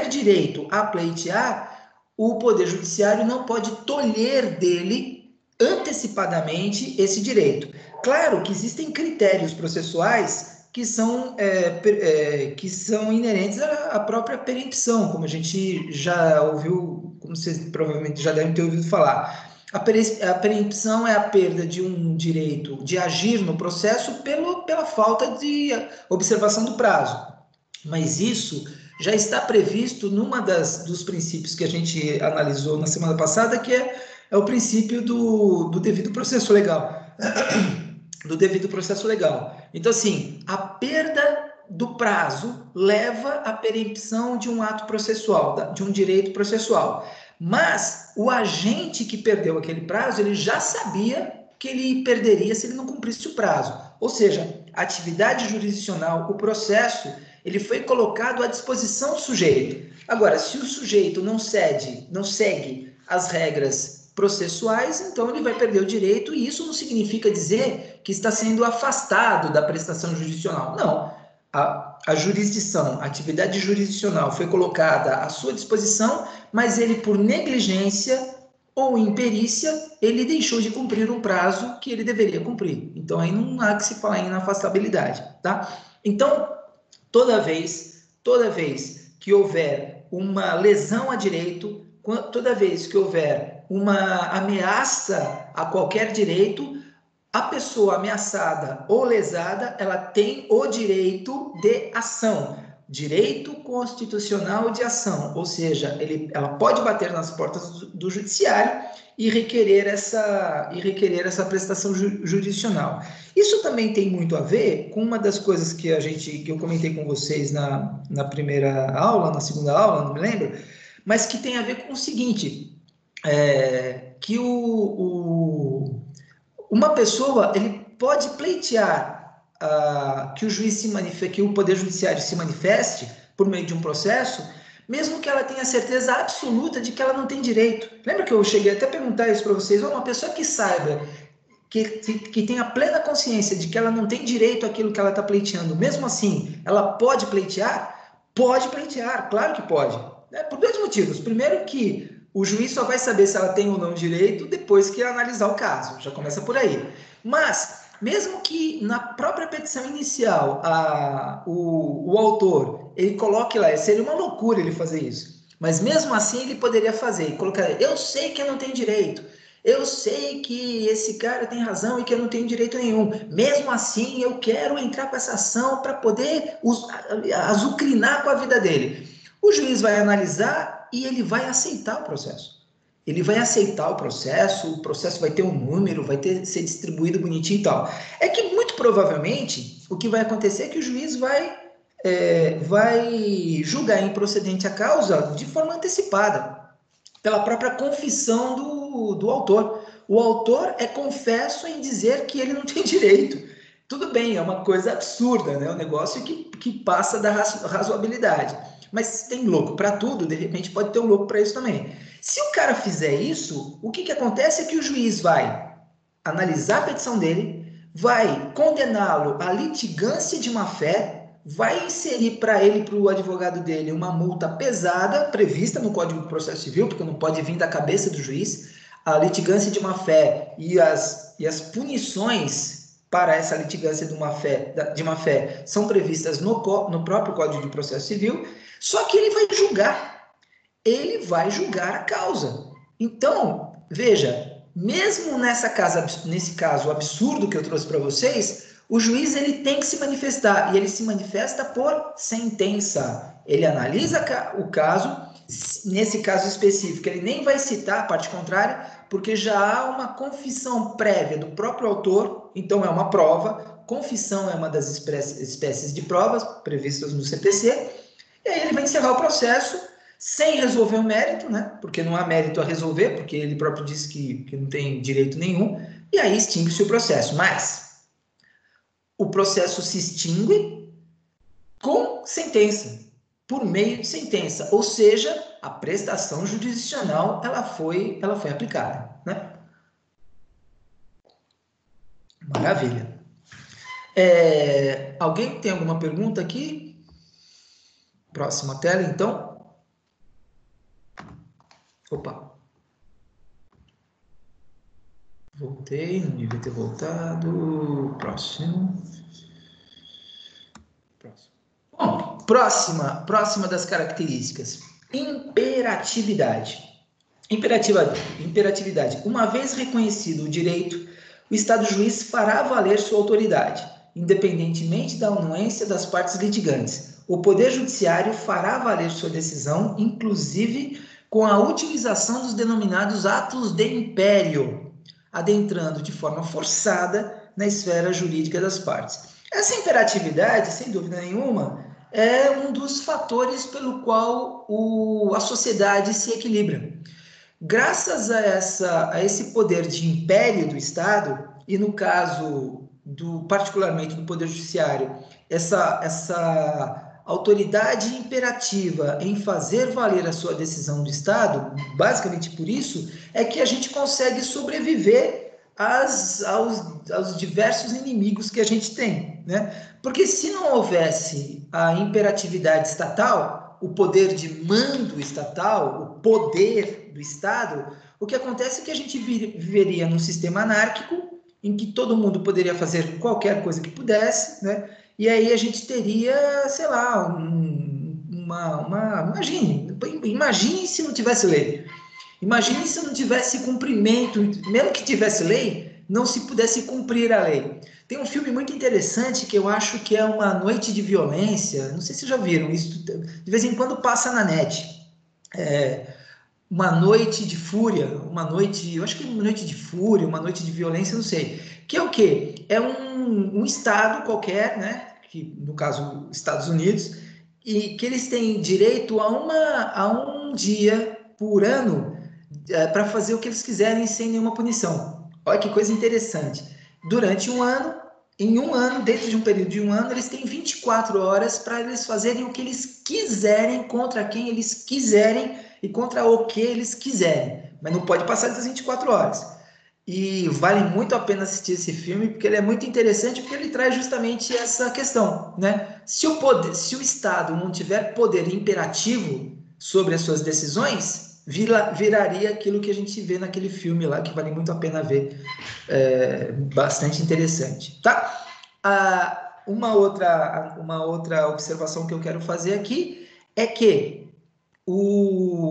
direito a pleitear, o Poder Judiciário não pode tolher dele antecipadamente esse direito. Claro que existem critérios processuais que são inerentes à própria perempção, como a gente já ouviu, como vocês provavelmente já devem ter ouvido falar. A perempção é a perda de um direito de agir no processo pela falta de observação do prazo. Mas isso já está previsto numa dos princípios que a gente analisou na semana passada, que é o princípio do devido processo legal. Do devido processo legal. Então, assim, a perda do prazo leva à perempção de um ato processual, de um direito processual. Mas o agente que perdeu aquele prazo, ele já sabia que ele perderia se ele não cumprisse o prazo. Ou seja, a atividade jurisdicional, o processo, ele foi colocado à disposição do sujeito. Agora, se o sujeito não segue as regras processuais, então ele vai perder o direito, e isso não significa dizer que está sendo afastado da prestação jurisdicional. Não. A jurisdição, a atividade jurisdicional foi colocada à sua disposição, mas ele, por negligência ou imperícia, ele deixou de cumprir um prazo que ele deveria cumprir. Então, aí não há que se falar em inafastabilidade, tá? Então, toda vez que houver uma lesão a direito, toda vez que houver uma ameaça a qualquer direito, a pessoa ameaçada ou lesada, ela tem o direito de ação, direito constitucional de ação, ou seja, ela pode bater nas portas do judiciário e requerer essa prestação jurisdicional. Isso também tem muito a ver com uma das coisas que eu comentei com vocês na primeira aula, na segunda aula, não me lembro, mas que tem a ver com o seguinte, que uma pessoa ele pode pleitear que o juiz que o Poder Judiciário se manifeste por meio de um processo, mesmo que ela tenha certeza absoluta de que ela não tem direito. Lembra que eu cheguei até a perguntar isso para vocês? Uma pessoa que saiba que tenha plena consciência de que ela não tem direito àquilo que ela está pleiteando, mesmo assim, ela pode pleitear? Pode pleitear, claro que pode. Né? Por dois motivos. Primeiro que o juiz só vai saber se ela tem ou não direito depois que analisar o caso. Já começa por aí. Mas, mesmo que na própria petição inicial o autor ele coloque lá, seria uma loucura ele fazer isso. Mas mesmo assim ele poderia fazer e colocar, eu sei que eu não tenho direito. Eu sei que esse cara tem razão e que eu não tenho direito nenhum. Mesmo assim, eu quero entrar com essa ação para poder azucrinar com a vida dele. O juiz vai analisar e ele vai aceitar o processo. Ele vai aceitar o processo vai ter um número, ser distribuído bonitinho e tal. É que, muito provavelmente, o que vai acontecer é que o juiz vai julgar improcedente a causa de forma antecipada, pela própria confissão do autor. O autor é confesso em dizer que ele não tem direito. Tudo bem, é uma coisa absurda, né? Um negócio que passa da razoabilidade. Mas se tem louco para tudo, de repente pode ter um louco para isso também. Se o cara fizer isso, o que acontece é que o juiz vai analisar a petição dele, vai condená-lo à litigância de má-fé, vai inserir para ele, para o advogado dele, uma multa pesada, prevista no Código de Processo Civil, porque não pode vir da cabeça do juiz. A litigância de má-fé e as punições para essa litigância de má-fé são previstas no próprio Código de Processo Civil, só que ele vai julgar a causa. Então, veja, mesmo nesse caso absurdo que eu trouxe para vocês, o juiz ele tem que se manifestar, e ele se manifesta por sentença. Ele analisa o caso, nesse caso específico, ele nem vai citar a parte contrária, porque já há uma confissão prévia do próprio autor, então é uma prova. Confissão é uma das espécies de provas previstas no CPC, e aí ele vai encerrar o processo sem resolver o mérito, né? Porque não há mérito a resolver, porque ele próprio disse que não tem direito nenhum, e aí extingue-se o processo. Mas o processo se extingue com sentença, por meio de sentença, ou seja, a prestação jurisdicional ela foi aplicada, né? Maravilha. Alguém tem alguma pergunta aqui? Próxima tela, então. Opa. Voltei, não devia ter voltado. Próximo. Bom, próxima das características. Imperatividade. Imperatividade. Uma vez reconhecido o direito, o Estado juiz fará valer sua autoridade, independentemente da anuência das partes litigantes. O Poder Judiciário fará valer sua decisão, inclusive com a utilização dos denominados atos de império, adentrando de forma forçada na esfera jurídica das partes. Essa imperatividade, sem dúvida nenhuma, é um dos fatores pelo qual a sociedade se equilibra. Graças a esse poder de império do Estado, e no caso, particularmente do Poder Judiciário, essa autoridade imperativa em fazer valer a sua decisão do Estado, basicamente por isso, é que a gente consegue sobreviver aos diversos inimigos que a gente tem, né? Porque se não houvesse a imperatividade estatal, o poder de mando estatal, o poder do Estado, o que acontece é que a gente viveria num sistema anárquico, em que todo mundo poderia fazer qualquer coisa que pudesse, né? E aí a gente teria, sei lá, imagine se não tivesse lei. Imagine se não tivesse cumprimento, mesmo que tivesse lei, não se pudesse cumprir a lei. Tem um filme muito interessante que eu acho que é Uma Noite de Violência, não sei se vocês já viram, isso de vez em quando passa na net. Uma Noite de Fúria, eu acho que é Uma Noite de Fúria, Uma Noite de Violência, não sei. Que é o quê? É um estado qualquer, né? Que, no caso, Estados Unidos, e que eles têm direito a um dia por ano para fazer o que eles quiserem sem nenhuma punição. Olha que coisa interessante. Durante um ano, dentro de um período de um ano, eles têm 24 horas para eles fazerem o que eles quiserem, contra quem eles quiserem e contra o que eles quiserem. Mas não pode passar das 24 horas. e vale muito a pena assistir esse filme, porque ele é muito interessante, porque ele traz justamente essa questão, né? Se o Estado não tiver poder imperativo sobre as suas decisões, viraria aquilo que a gente vê naquele filme lá, que vale muito a pena ver, bastante interessante, tá? Uma outra observação que eu quero fazer aqui é que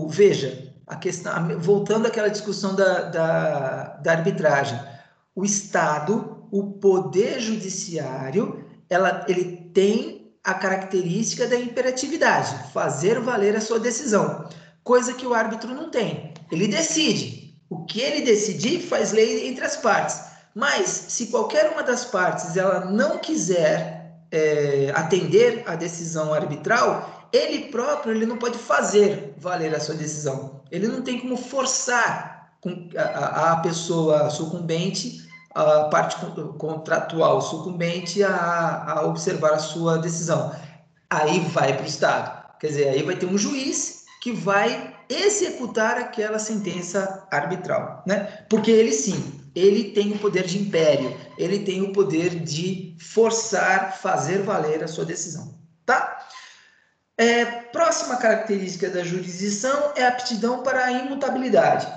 veja, a questão, voltando àquela discussão da arbitragem, o Estado, o poder judiciário, ele tem a característica da imperatividade, fazer valer a sua decisão, coisa que o árbitro não tem. Ele decide. O que ele decidir faz lei entre as partes. Mas, se qualquer uma das partes ela não quiser atender à decisão arbitral, ele próprio ele não pode fazer valer a sua decisão. Ele não tem como forçar a pessoa sucumbente, a parte contratual sucumbente, a observar a sua decisão. Aí vai para o Estado. Quer dizer, aí vai ter um juiz que vai executar aquela sentença arbitral, né? Porque ele sim, ele tem o poder de império, ele tem o poder de forçar, fazer valer a sua decisão, tá? Próxima característica da jurisdição é a aptidão para a imutabilidade.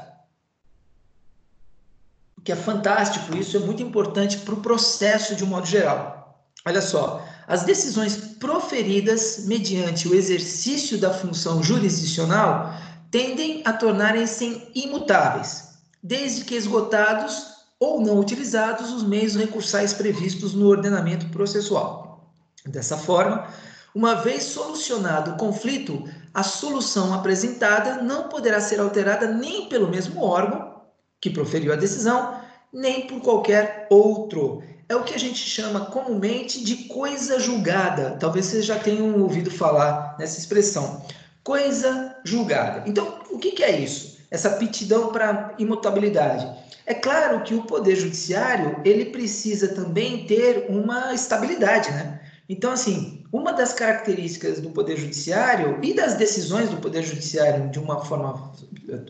O que é fantástico, isso é muito importante para o processo de um modo geral. Olha só, as decisões proferidas mediante o exercício da função jurisdicional tendem a tornarem-se imutáveis, desde que esgotados ou não utilizados os meios recursais previstos no ordenamento processual. Dessa forma, uma vez solucionado o conflito, a solução apresentada não poderá ser alterada nem pelo mesmo órgão que proferiu a decisão, nem por qualquer outro. É o que a gente chama comumente de coisa julgada. Talvez vocês já tenham ouvido falar nessa expressão. Coisa julgada. Então, o que é isso? Essa aptidão para imutabilidade. É claro que o Poder Judiciário, ele precisa também ter uma estabilidade, né? Então, assim, uma das características do Poder Judiciário e das decisões do Poder Judiciário, de uma forma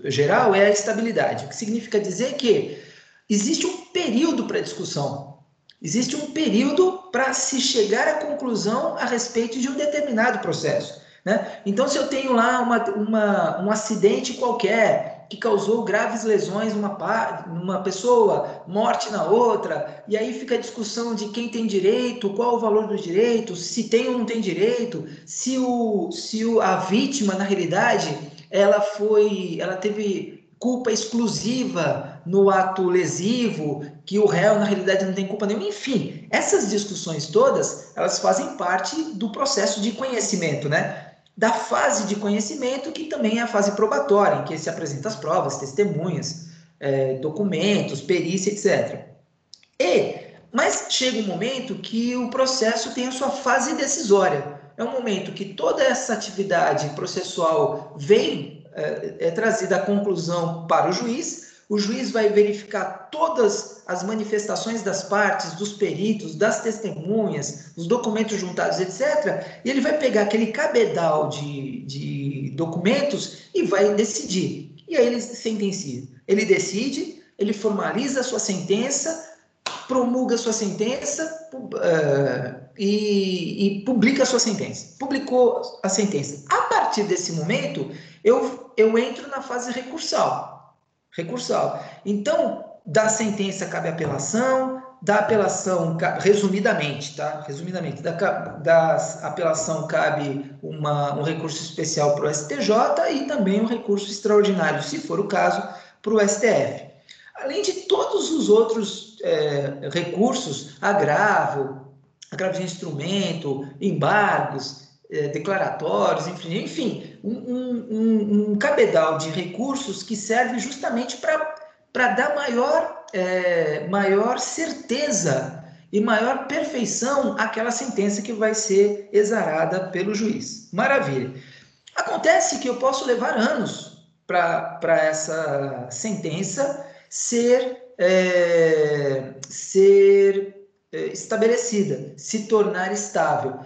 geral, é a estabilidade. O que significa dizer que existe um período para discussão, existe um período para se chegar à conclusão a respeito de um determinado processo, né? Então, se eu tenho lá um acidente qualquer que causou graves lesões numa pessoa, morte na outra, e aí fica a discussão de quem tem direito, qual o valor do direito, se tem ou não tem direito, se a vítima, na realidade, ela teve culpa exclusiva no ato lesivo, que o réu, na realidade, não tem culpa nenhuma. Enfim, essas discussões todas, elas fazem parte do processo de conhecimento, né? Da fase de conhecimento, que também é a fase probatória, em que se apresentam as provas, testemunhas, documentos, perícia, etc. Mas chega um momento que o processo tem a sua fase decisória. É um momento que toda essa atividade processual vem trazida à conclusão para o juiz vai verificar todas as manifestações das partes, dos peritos, das testemunhas, os documentos juntados, etc. E ele vai pegar aquele cabedal de documentos e vai decidir. E aí ele sentencia. Ele decide, ele formaliza a sua sentença, promulga a sua sentença e publica a sua sentença. Publicou a sentença. A partir desse momento, eu entro na fase recursal. Então, da sentença cabe apelação, da apelação, resumidamente, tá? Resumidamente, da apelação cabe um recurso especial para o STJ e também um recurso extraordinário, se for o caso, para o STF. Além de todos os outros recursos, agravo de instrumento, embargos, declaratórios, enfim, um cabedal de recursos que serve justamente para dar maior certeza e maior perfeição àquela sentença que vai ser exarada pelo juiz. Maravilha. Acontece que eu posso levar anos para essa sentença ser estabelecida, se tornar estável.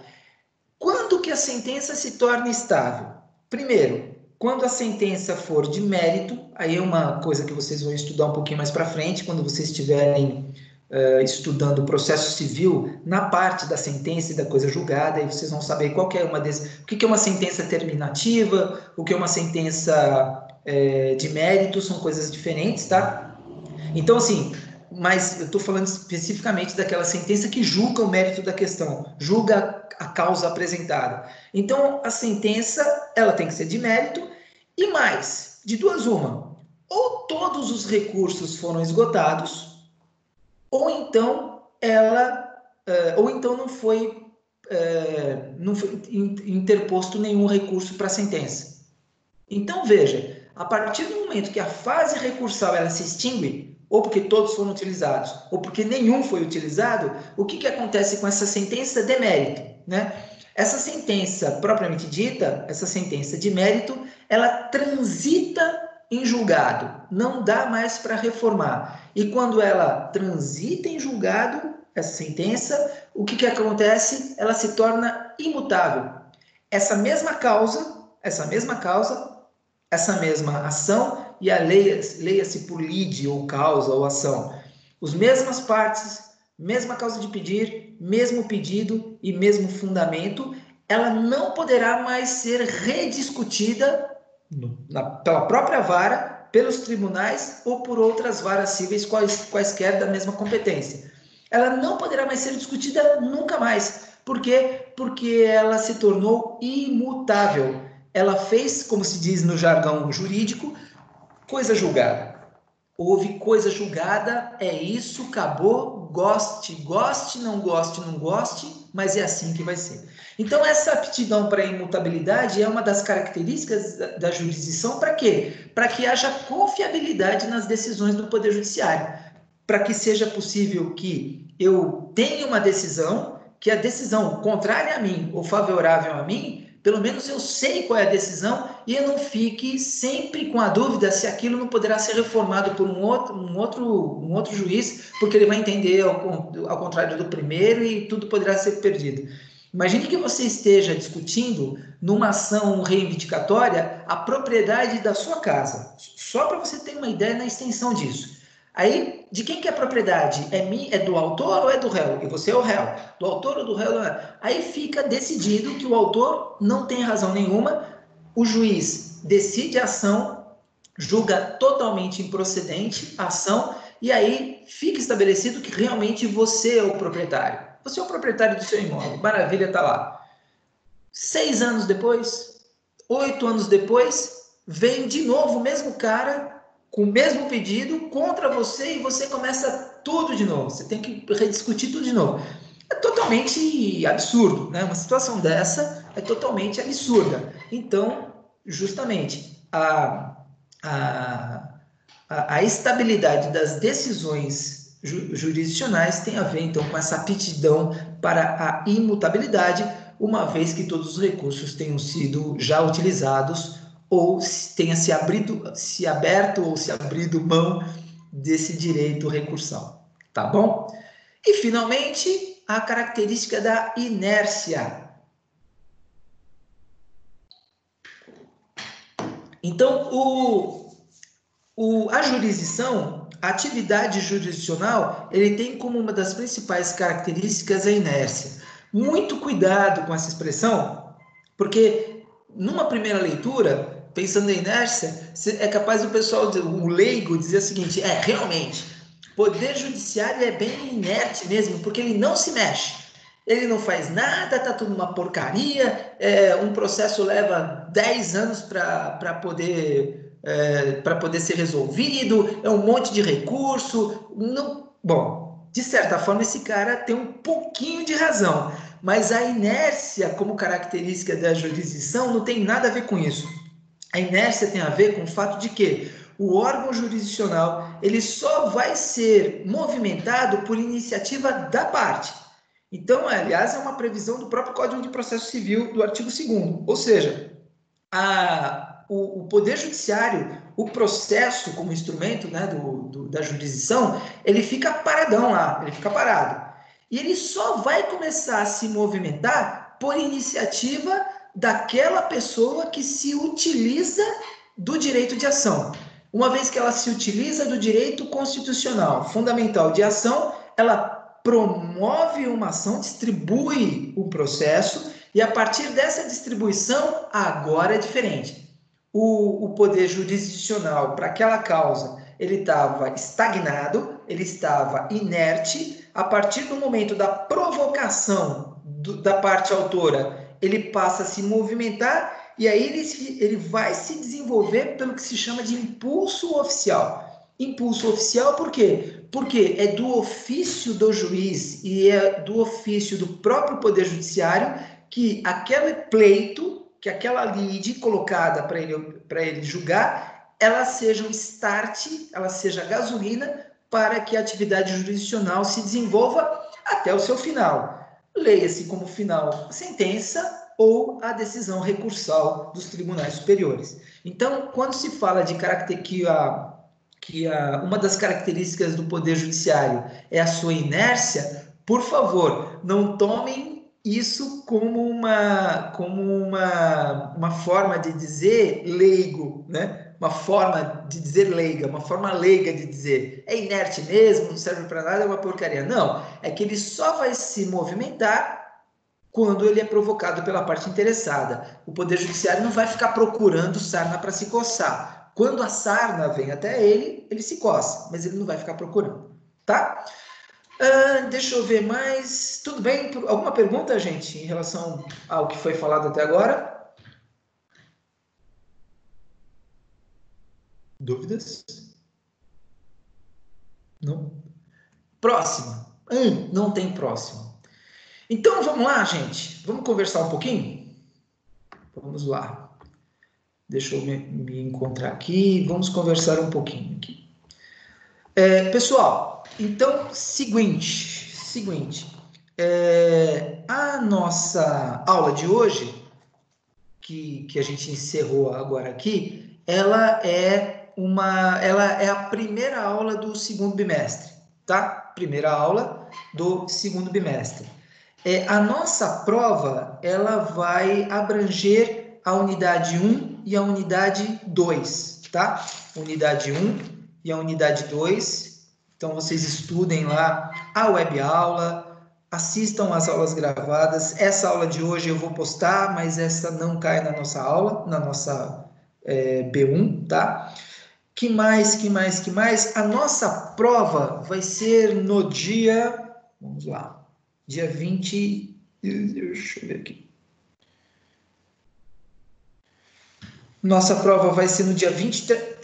Quando que a sentença se torna estável? Primeiro, quando a sentença for de mérito, aí é uma coisa que vocês vão estudar um pouquinho mais para frente, quando vocês estiverem estudando o processo civil, na parte da sentença e da coisa julgada, aí vocês vão saber qual que é uma o que é uma sentença terminativa, o que é uma sentença de mérito, são coisas diferentes, tá? Então, assim, mas eu estou falando especificamente daquela sentença que julga o mérito da questão, julga a causa apresentada. Então, a sentença, ela tem que ser de mérito, e mais, de duas uma, ou todos os recursos foram esgotados, ou então não foi interposto nenhum recurso para a sentença. Então, veja, a partir do momento que a fase recursal ela se extingue, ou porque todos foram utilizados, ou porque nenhum foi utilizado, o que acontece com essa sentença de mérito, né? Essa sentença propriamente dita, essa sentença de mérito, ela transita em julgado, não dá mais para reformar. E quando ela transita em julgado, essa sentença, o que acontece? Ela se torna imutável. Essa mesma causa, essa mesma ação, e a leia-se por lide, ou causa, ou ação. As mesmas partes, mesma causa de pedir, mesmo pedido e mesmo fundamento, ela não poderá mais ser rediscutida pela própria vara, pelos tribunais ou por outras varas cíveis quaisquer da mesma competência. Ela não poderá mais ser discutida nunca mais. Por quê? Porque ela se tornou imutável. Ela fez, como se diz no jargão jurídico, coisa julgada. Houve coisa julgada, é isso, acabou, goste, não goste, mas é assim que vai ser. Então, essa aptidão para a imutabilidade é uma das características da jurisdição. Para quê? Para que haja confiabilidade nas decisões do Poder Judiciário. Para que seja possível que eu tenha uma decisão, que a decisão contrária a mim ou favorável a mim, pelo menos eu sei qual é a decisão e eu não fique sempre com a dúvida se aquilo não poderá ser reformado por um outro juiz, porque ele vai entender ao contrário do primeiro e tudo poderá ser perdido. Imagine que você esteja discutindo numa ação reivindicatória a propriedade da sua casa, só para você ter uma ideia na extensão disso. Aí, de quem que é a propriedade? É do autor ou é do réu? E você é o réu. Do autor ou do réu? Aí fica decidido que o autor não tem razão nenhuma, o juiz decide a ação, julga totalmente improcedente a ação, e aí fica estabelecido que realmente você é o proprietário. Você é o proprietário do seu imóvel. Maravilha, está lá. 6 anos depois, 8 anos depois, vem de novo o mesmo cara com o mesmo pedido contra você e você começa tudo de novo. Você tem que rediscutir tudo de novo. É totalmente absurdo, né? Uma situação dessa é totalmente absurda. Então, justamente, a estabilidade das decisões jurisdicionais tem a ver, então, com essa aptidão para a imutabilidade, uma vez que todos os recursos tenham sido já utilizados ou tenha se aberto ou se abrido mão desse direito recursal, tá bom? E, finalmente, a característica da inércia. Então, a jurisdição, a atividade jurisdicional, ele tem como uma das principais características a inércia. Muito cuidado com essa expressão, porque numa primeira leitura, pensando em inércia, é capaz do pessoal, o leigo, dizer o seguinte: realmente, poder judiciário é bem inerte mesmo, porque ele não se mexe, ele não faz nada, está tudo uma porcaria, um processo leva 10 anos para poder ser resolvido, é um monte de recurso. Não, bom, de certa forma, esse cara tem um pouquinho de razão, mas a inércia como característica da jurisdição não tem nada a ver com isso. A inércia tem a ver com o fato de que o órgão jurisdicional ele só vai ser movimentado por iniciativa da parte. Então, aliás, é uma previsão do próprio Código de Processo Civil, do artigo 2º. Ou seja, o Poder Judiciário, o processo como instrumento, né, da jurisdição, ele fica paradão lá, ele fica parado. E ele só vai começar a se movimentar por iniciativa daquela pessoa que se utiliza do direito de ação. Uma vez que ela se utiliza do direito constitucional fundamental de ação, ela promove uma ação, distribui o processo, e a partir dessa distribuição, agora é diferente. O poder jurisdicional para aquela causa, ele estava estagnado, ele estava inerte. A partir do momento da provocação da parte autora, ele passa a se movimentar, e aí ele vai se desenvolver pelo que se chama de impulso oficial. Impulso oficial por quê? Porque é do ofício do juiz e é do ofício do próprio Poder Judiciário que aquele pleito, que aquela lide colocada para ele julgar, ela seja um start, ela seja gasolina para que a atividade jurisdicional se desenvolva até o seu final. Leia-se como final a sentença ou a decisão recursal dos tribunais superiores. Então, quando se fala de uma das características do Poder Judiciário é a sua inércia, por favor, não tomem isso como uma forma de dizer leigo, né? Uma forma de dizer leiga, uma forma leiga de dizer é inerte mesmo, não serve para nada, é uma porcaria. Não, é que ele só vai se movimentar quando ele é provocado pela parte interessada. O Poder Judiciário não vai ficar procurando sarna para se coçar. Quando a sarna vem até ele, ele se coça, mas ele não vai ficar procurando, tá? Deixa eu ver mais. Tudo bem? Alguma pergunta, gente, em relação ao que foi falado até agora? Dúvidas? Não? Próxima. Não tem próxima. Então, vamos lá, gente. Vamos conversar um pouquinho? Vamos lá. Deixa eu me encontrar aqui. Vamos conversar um pouquinho aqui. Pessoal, então, seguinte. A nossa aula de hoje, que a gente encerrou agora aqui, ela é a primeira aula do segundo bimestre, tá? Primeira aula do segundo bimestre. A nossa prova, ela vai abranger a unidade 1 e a unidade 2, tá? Unidade 1 e a unidade 2. Então, vocês estudem lá a web aula, assistam às aulas gravadas. Essa aula de hoje eu vou postar, mas essa não cai na nossa aula, na nossa B1, tá? Que mais? A nossa prova vai ser no dia... Vamos lá. Dia 20... Deixa eu ver aqui. Nossa prova vai ser no dia 23...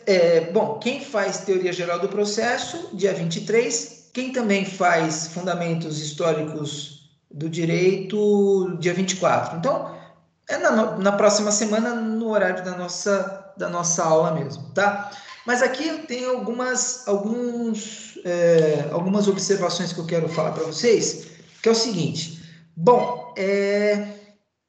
Bom, quem faz teoria geral do processo, dia 23. Quem também faz fundamentos históricos do direito, dia 24. Então, na próxima semana, no horário da nossa aula mesmo, tá? Mas aqui eu tenho algumas observações que eu quero falar para vocês, que é o seguinte. Bom,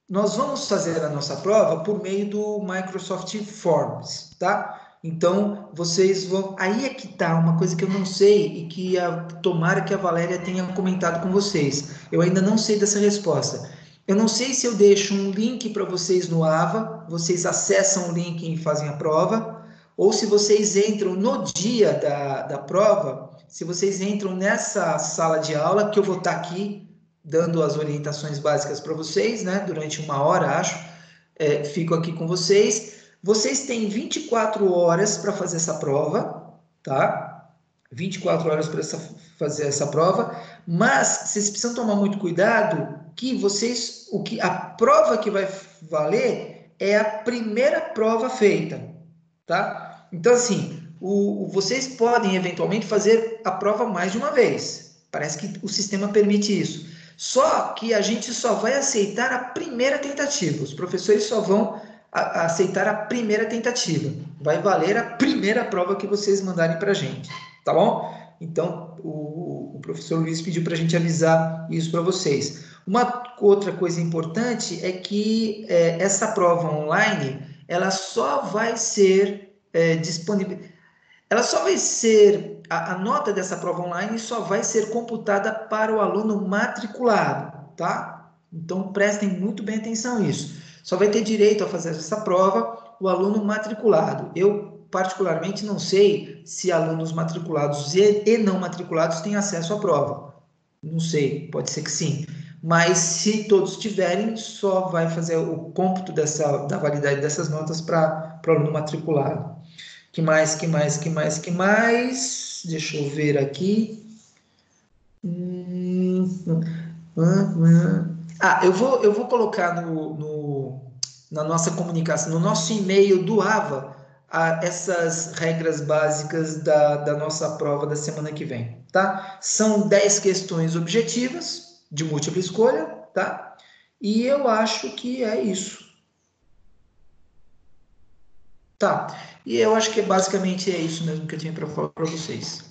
nós vamos fazer a nossa prova por meio do Microsoft Forms, tá? Então, vocês vão... Aí é que tá uma coisa que eu não sei e que tomara que a Valéria tenha comentado com vocês. Eu ainda não sei dessa resposta. Eu não sei se eu deixo um link para vocês no AVA, vocês acessam o link e fazem a prova, ou se vocês entram no dia da prova, se vocês entram nessa sala de aula, que eu vou estar aqui dando as orientações básicas para vocês, né? Durante 1 hora, acho. Fico aqui com vocês. Vocês têm 24 horas para fazer essa prova, tá? 24 horas para fazer essa prova, mas vocês precisam tomar muito cuidado que a prova que vai valer é a primeira prova feita, tá? Então, assim, vocês podem eventualmente fazer a prova mais de uma vez. Parece que o sistema permite isso. Só que a gente só vai aceitar a primeira tentativa. Os professores só vão aceitar a primeira tentativa. Vai valer a primeira prova que vocês mandarem para a gente, tá bom? Então, o professor Luiz pediu para a gente avisar isso para vocês. Uma outra coisa importante é que essa prova online, ela só vai ser disponível... Ela só vai ser... A nota dessa prova online só vai ser computada para o aluno matriculado, tá? Então, prestem muito bem atenção nisso. Só vai ter direito a fazer essa prova o aluno matriculado. Eu, particularmente, não sei se alunos matriculados e não matriculados têm acesso à prova. Não sei, pode ser que sim. Mas se todos tiverem, só vai fazer o cômputo da validade dessas notas para o aluno matriculado. Que mais? Deixa eu ver aqui. Eu vou colocar na nossa comunicação, no nosso e-mail do AVA, essas regras básicas da nossa prova da semana que vem, tá? São 10 questões objetivas, de múltipla escolha, tá? E eu acho que é isso. Tá, e eu acho que basicamente é isso mesmo que eu tinha para falar para vocês.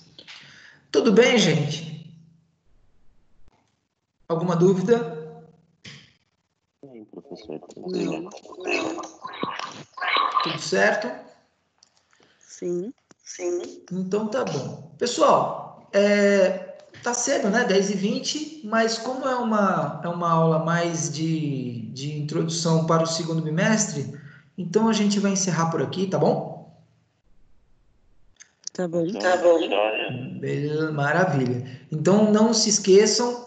Tudo bem, gente? Alguma dúvida? Sim, professor. Não. Tudo certo? Sim. Então tá bom. Pessoal, tá cedo, né? 10h20, mas como é uma aula mais de introdução para o segundo bimestre, então a gente vai encerrar por aqui, tá bom? Tá bom. Beleza, maravilha. Então não se esqueçam.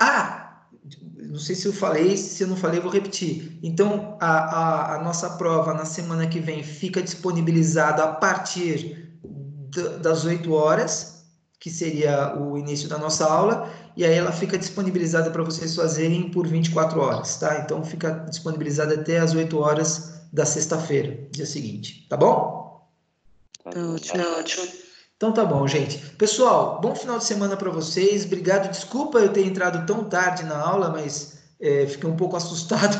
Não sei se eu falei, se eu não falei, vou repetir. Então a nossa prova na semana que vem fica disponibilizada a partir das 8 horas, que seria o início da nossa aula, e aí ela fica disponibilizada para vocês fazerem por 24 horas, tá? Então fica disponibilizada até as 8 horas da sexta-feira, dia seguinte, tá bom? Tá ótimo. Então tá bom, gente. Pessoal, bom final de semana para vocês. Obrigado. Desculpa eu ter entrado tão tarde na aula, mas fiquei um pouco assustado.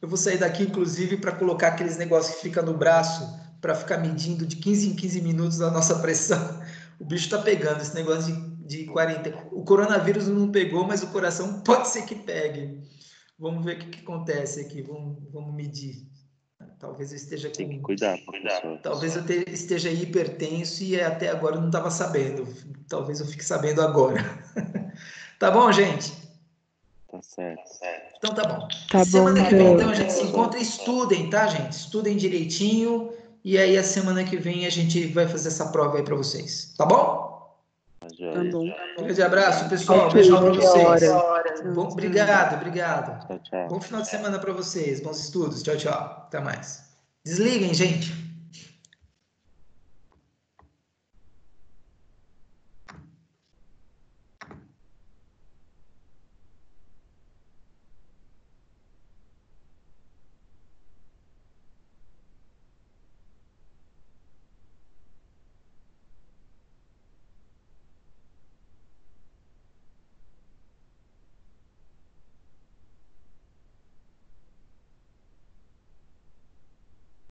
Eu vou sair daqui, inclusive, para colocar aqueles negócios que fica no braço, para ficar medindo de 15 em 15 minutos a nossa pressão. O bicho tá pegando, esse negócio de 40. O coronavírus não pegou, mas o coração pode ser que pegue. Vamos ver o que acontece aqui. Vamos medir. Talvez eu esteja com... Tem que cuidar, professor. Talvez eu esteja hipertenso e até agora eu não estava sabendo. Talvez eu fique sabendo agora. Tá bom, gente? Tá certo. Então tá bom. Tá Semana bom, que vem, então. então, a gente se encontra e estudem, tá, gente? Estudem direitinho. E aí, a semana que vem, a gente vai fazer essa prova aí para vocês. Tá bom? Tá Tá joia. bom. Grande abraço, pessoal. Ok, Beijão para vocês. Tchau, Bom, tchau. obrigado. Tchau, tchau. Bom final de semana para vocês. Bons estudos. Tchau, tchau. Até mais. Desliguem, gente.